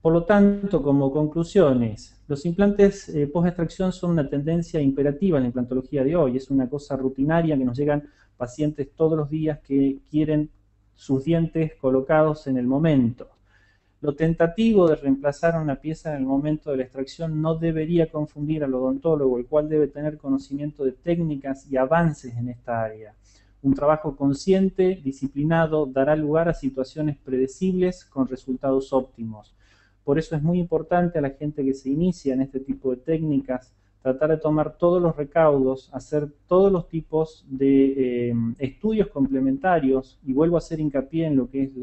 Por lo tanto, como conclusiones, los implantes post-extracción son una tendencia imperativa en la implantología de hoy. Es una cosa rutinaria que nos llegan pacientes todos los días que quieren sus dientes colocados en el momento. Lo tentativo de reemplazar una pieza en el momento de la extracción no debería confundir al odontólogo, el cual debe tener conocimiento de técnicas y avances en esta área. Un trabajo consciente, disciplinado, dará lugar a situaciones predecibles con resultados óptimos. Por eso es muy importante a la gente que se inicia en este tipo de técnicas tratar de tomar todos los recaudos, hacer todos los tipos de estudios complementarios, y vuelvo a hacer hincapié en lo que es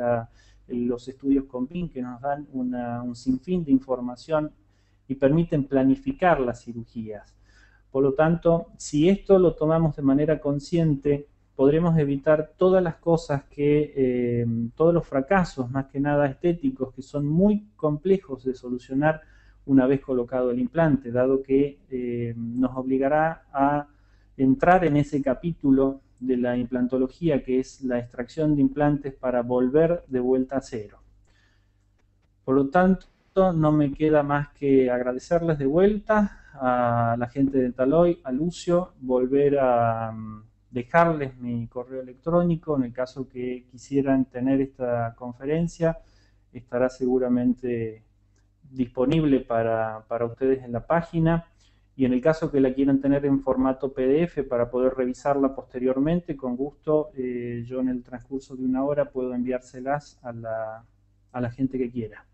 los estudios COMPIN, que nos dan un sinfín de información y permiten planificar las cirugías. Por lo tanto, si esto lo tomamos de manera consciente, podremos evitar todas las cosas todos los fracasos, más que nada estéticos, que son muy complejos de solucionar una vez colocado el implante, dado que nos obligará a entrar en ese capítulo de la implantología, que es la extracción de implantes para volver de vuelta a cero. Por lo tanto, no me queda más que agradecerles de vuelta a la gente de Taloy, a Lucio, volver a dejarles mi correo electrónico en el caso que quisieran tener esta conferencia. Estará seguramente disponible para ustedes en la página, y en el caso que la quieran tener en formato PDF para poder revisarla posteriormente, con gusto yo en el transcurso de una hora puedo enviárselas a la gente que quiera.